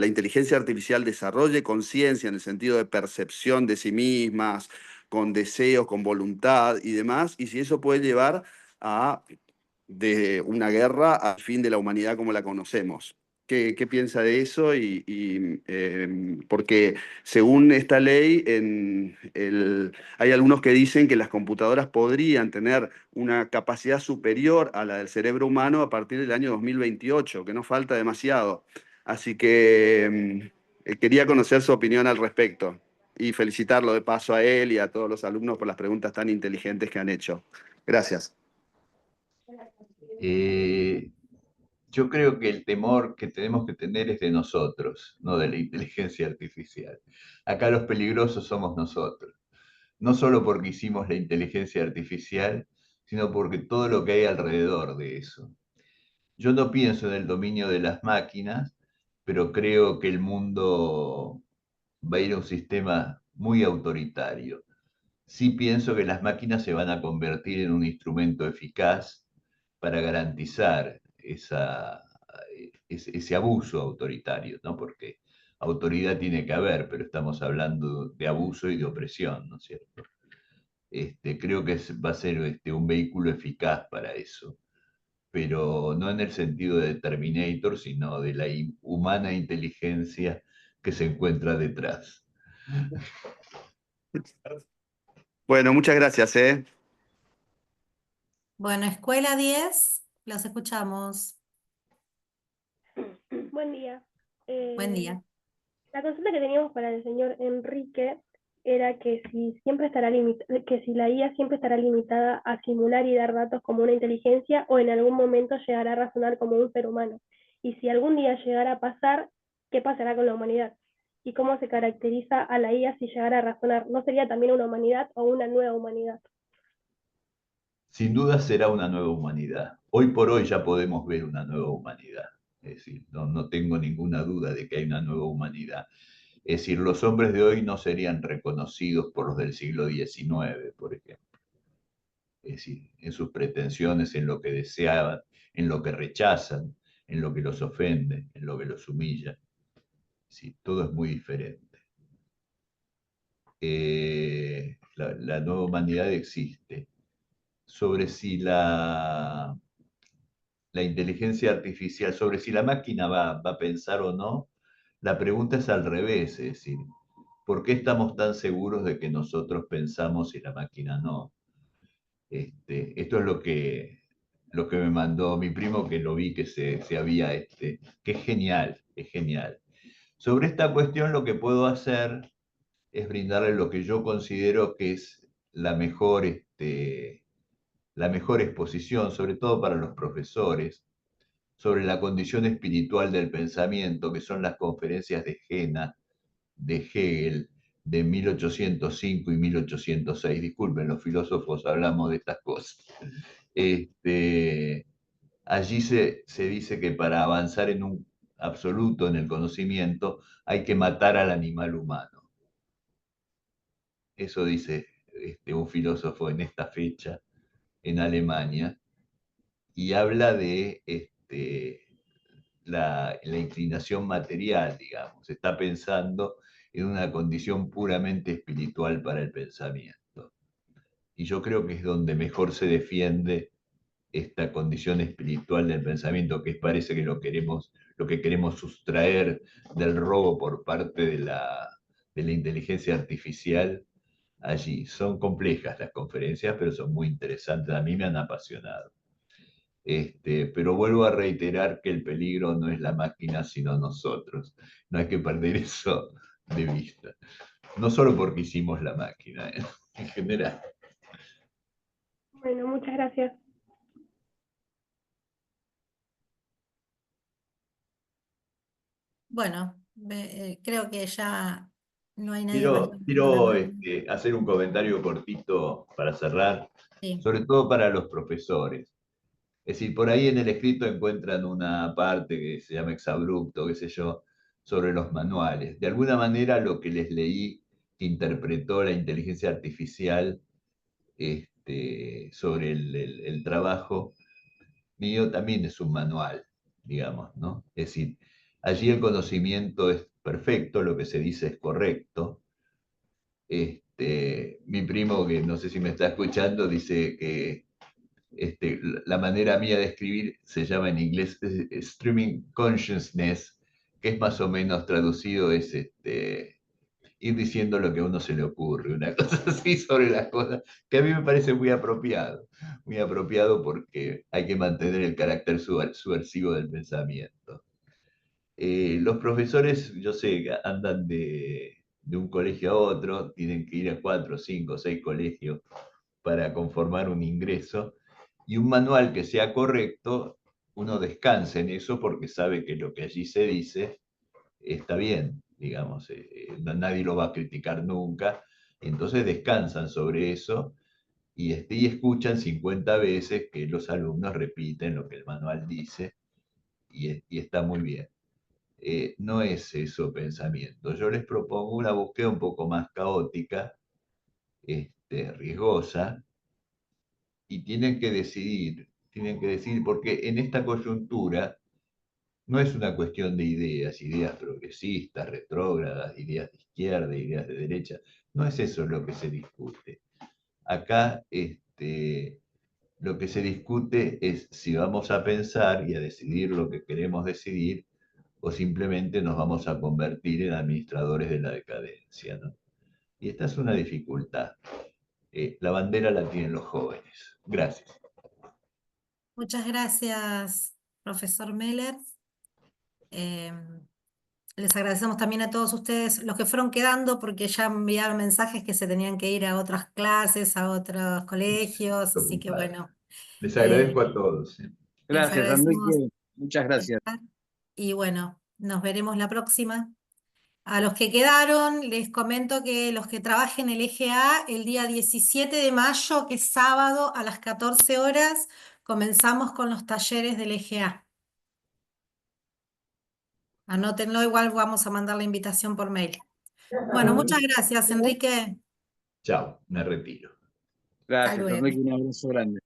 Speaker 9: inteligencia artificial desarrolle conciencia en el sentido de percepción de sí mismas, con deseos, con voluntad y demás, y si eso puede llevar a de una guerra al fin de la humanidad como la conocemos. ¿Qué piensa de eso? Porque según esta ley, hay algunos que dicen que las computadoras podrían tener una capacidad superior a la del cerebro humano a partir del año 2028, que no falta demasiado. Así que quería conocer su opinión al respecto y felicitarlo de paso a él y a todos los alumnos por las preguntas tan inteligentes que han hecho. Gracias.
Speaker 1: Eh, yo creo que el temor que tenemos que tener es de nosotros, no de la inteligencia artificial. Acá los peligrosos somos nosotros. No solo porque hicimos la inteligencia artificial, sino porque todo lo que hay alrededor de eso. Yo no pienso en el dominio de las máquinas, pero creo que el mundo va a ir a un sistema muy autoritario. Sí pienso que las máquinas se van a convertir en un instrumento eficaz para garantizar ese abuso autoritario, ¿no? Porque autoridad tiene que haber, pero estamos hablando de abuso y de opresión, ¿no es cierto? Creo que va a ser un vehículo eficaz para eso, pero no en el sentido de Terminator, sino de la humana inteligencia que se encuentra detrás.
Speaker 9: Bueno, muchas gracias, ¿eh?
Speaker 5: Bueno, Escuela 10, los escuchamos.
Speaker 12: Buen día.
Speaker 5: Buen día.
Speaker 12: La consulta que teníamos para el señor Enrique era que que si la IA siempre estará limitada a simular y dar datos como una inteligencia o en algún momento llegará a razonar como un ser humano. Y si algún día llegara a pasar, ¿qué pasará con la humanidad? ¿Y cómo se caracteriza a la IA si llegara a razonar? ¿No sería también una humanidad o una nueva humanidad?
Speaker 1: Sin duda será una nueva humanidad. Hoy por hoy ya podemos ver una nueva humanidad. Es decir, no tengo ninguna duda de que hay una nueva humanidad. Es decir, los hombres de hoy no serían reconocidos por los del siglo XIX, por ejemplo. Es decir, en sus pretensiones, en lo que deseaban, en lo que rechazan, en lo que los ofende, en lo que los humilla. Es decir, todo es muy diferente. La nueva humanidad existe. Sobre si la inteligencia artificial, sobre si la máquina va a pensar o no, la pregunta es al revés, es decir, ¿por qué estamos tan seguros de que nosotros pensamos y la máquina no? Esto es lo que me mandó mi primo, que lo vi que se había, que es genial, es genial. Sobre esta cuestión lo que puedo hacer es brindarle lo que yo considero que es la mejor la mejor exposición, sobre todo para los profesores, sobre la condición espiritual del pensamiento, que son las conferencias de Jena, de Hegel, de 1805 y 1806. Disculpen, los filósofos hablamos de estas cosas. Allí se dice que para avanzar en un absoluto en el conocimiento hay que matar al animal humano. Eso dice un filósofo en esta fecha en Alemania, y habla de la inclinación material, digamos. Está pensando en una condición puramente espiritual para el pensamiento. Y yo creo que es donde mejor se defiende esta condición espiritual del pensamiento, que parece que lo que queremos sustraer del robo por parte de la inteligencia artificial. Allí son complejas las conferencias, pero son muy interesantes. A mí me han apasionado. Pero vuelvo a reiterar que el peligro no es la máquina, sino nosotros. No hay que perder eso de vista. No solo porque hicimos la máquina, en general.
Speaker 12: Bueno, muchas gracias.
Speaker 5: Bueno, creo que ya no hay nadie más levantando la
Speaker 1: Quiero
Speaker 5: mano.
Speaker 1: hacer un comentario cortito para cerrar,
Speaker 5: Sí.
Speaker 1: sobre todo para los profesores. Es decir, por ahí en el escrito encuentran una parte que se llama exabrupto, qué sé yo, sobre los manuales. De alguna manera lo que les leí que interpretó la inteligencia artificial sobre el trabajo mío también es un manual, digamos, ¿no? Es decir, allí el conocimiento es perfecto, lo que se dice es correcto. Mi primo, que no sé si me está escuchando, dice que la manera mía de escribir se llama en inglés streaming consciousness, que es más o menos traducido es ir diciendo lo que a uno se le ocurre, una cosa así sobre las cosas, que a mí me parece muy apropiado porque hay que mantener el carácter subversivo del pensamiento. Los profesores, yo sé, que andan de un colegio a otro, tienen que ir a 4, 5, 6 colegios para conformar un ingreso, y un manual que sea correcto, uno descansa en eso porque sabe que lo que allí se dice está bien, digamos, nadie lo va a criticar nunca, y entonces descansan sobre eso y escuchan 50 veces que los alumnos repiten lo que el manual dice, y está muy bien. No es eso pensamiento. Yo les propongo una búsqueda un poco más caótica, riesgosa, y tienen que decidir, porque en esta coyuntura no es una cuestión de ideas progresistas, retrógradas, ideas de izquierda, ideas de derecha, no es eso lo que se discute. Acá lo que se discute es si vamos a pensar y a decidir lo que queremos decidir o simplemente nos vamos a convertir en administradores de la decadencia, ¿no? Y esta es una dificultad. La bandera la tienen los jóvenes. Gracias.
Speaker 5: Muchas gracias, profesor Meller. Les agradecemos también a todos ustedes, los que fueron quedando, porque ya enviaron mensajes que se tenían que ir a otras clases, a otros colegios, así que bueno,
Speaker 1: Les agradezco a todos.
Speaker 5: les
Speaker 13: Gracias,
Speaker 5: agradecemos
Speaker 13: Enrique. Muchas gracias.
Speaker 5: estar y bueno, nos veremos la próxima. A los que quedaron, les comento que los que trabajen el eje A, el día 17 de mayo, que es sábado, a las 14 horas, comenzamos con los talleres del eje A. Anótenlo, igual vamos a mandar la invitación por mail. Bueno, muchas gracias, Enrique.
Speaker 1: Chao, me retiro.
Speaker 13: Gracias,
Speaker 5: luego.
Speaker 13: Enrique. Un abrazo grande.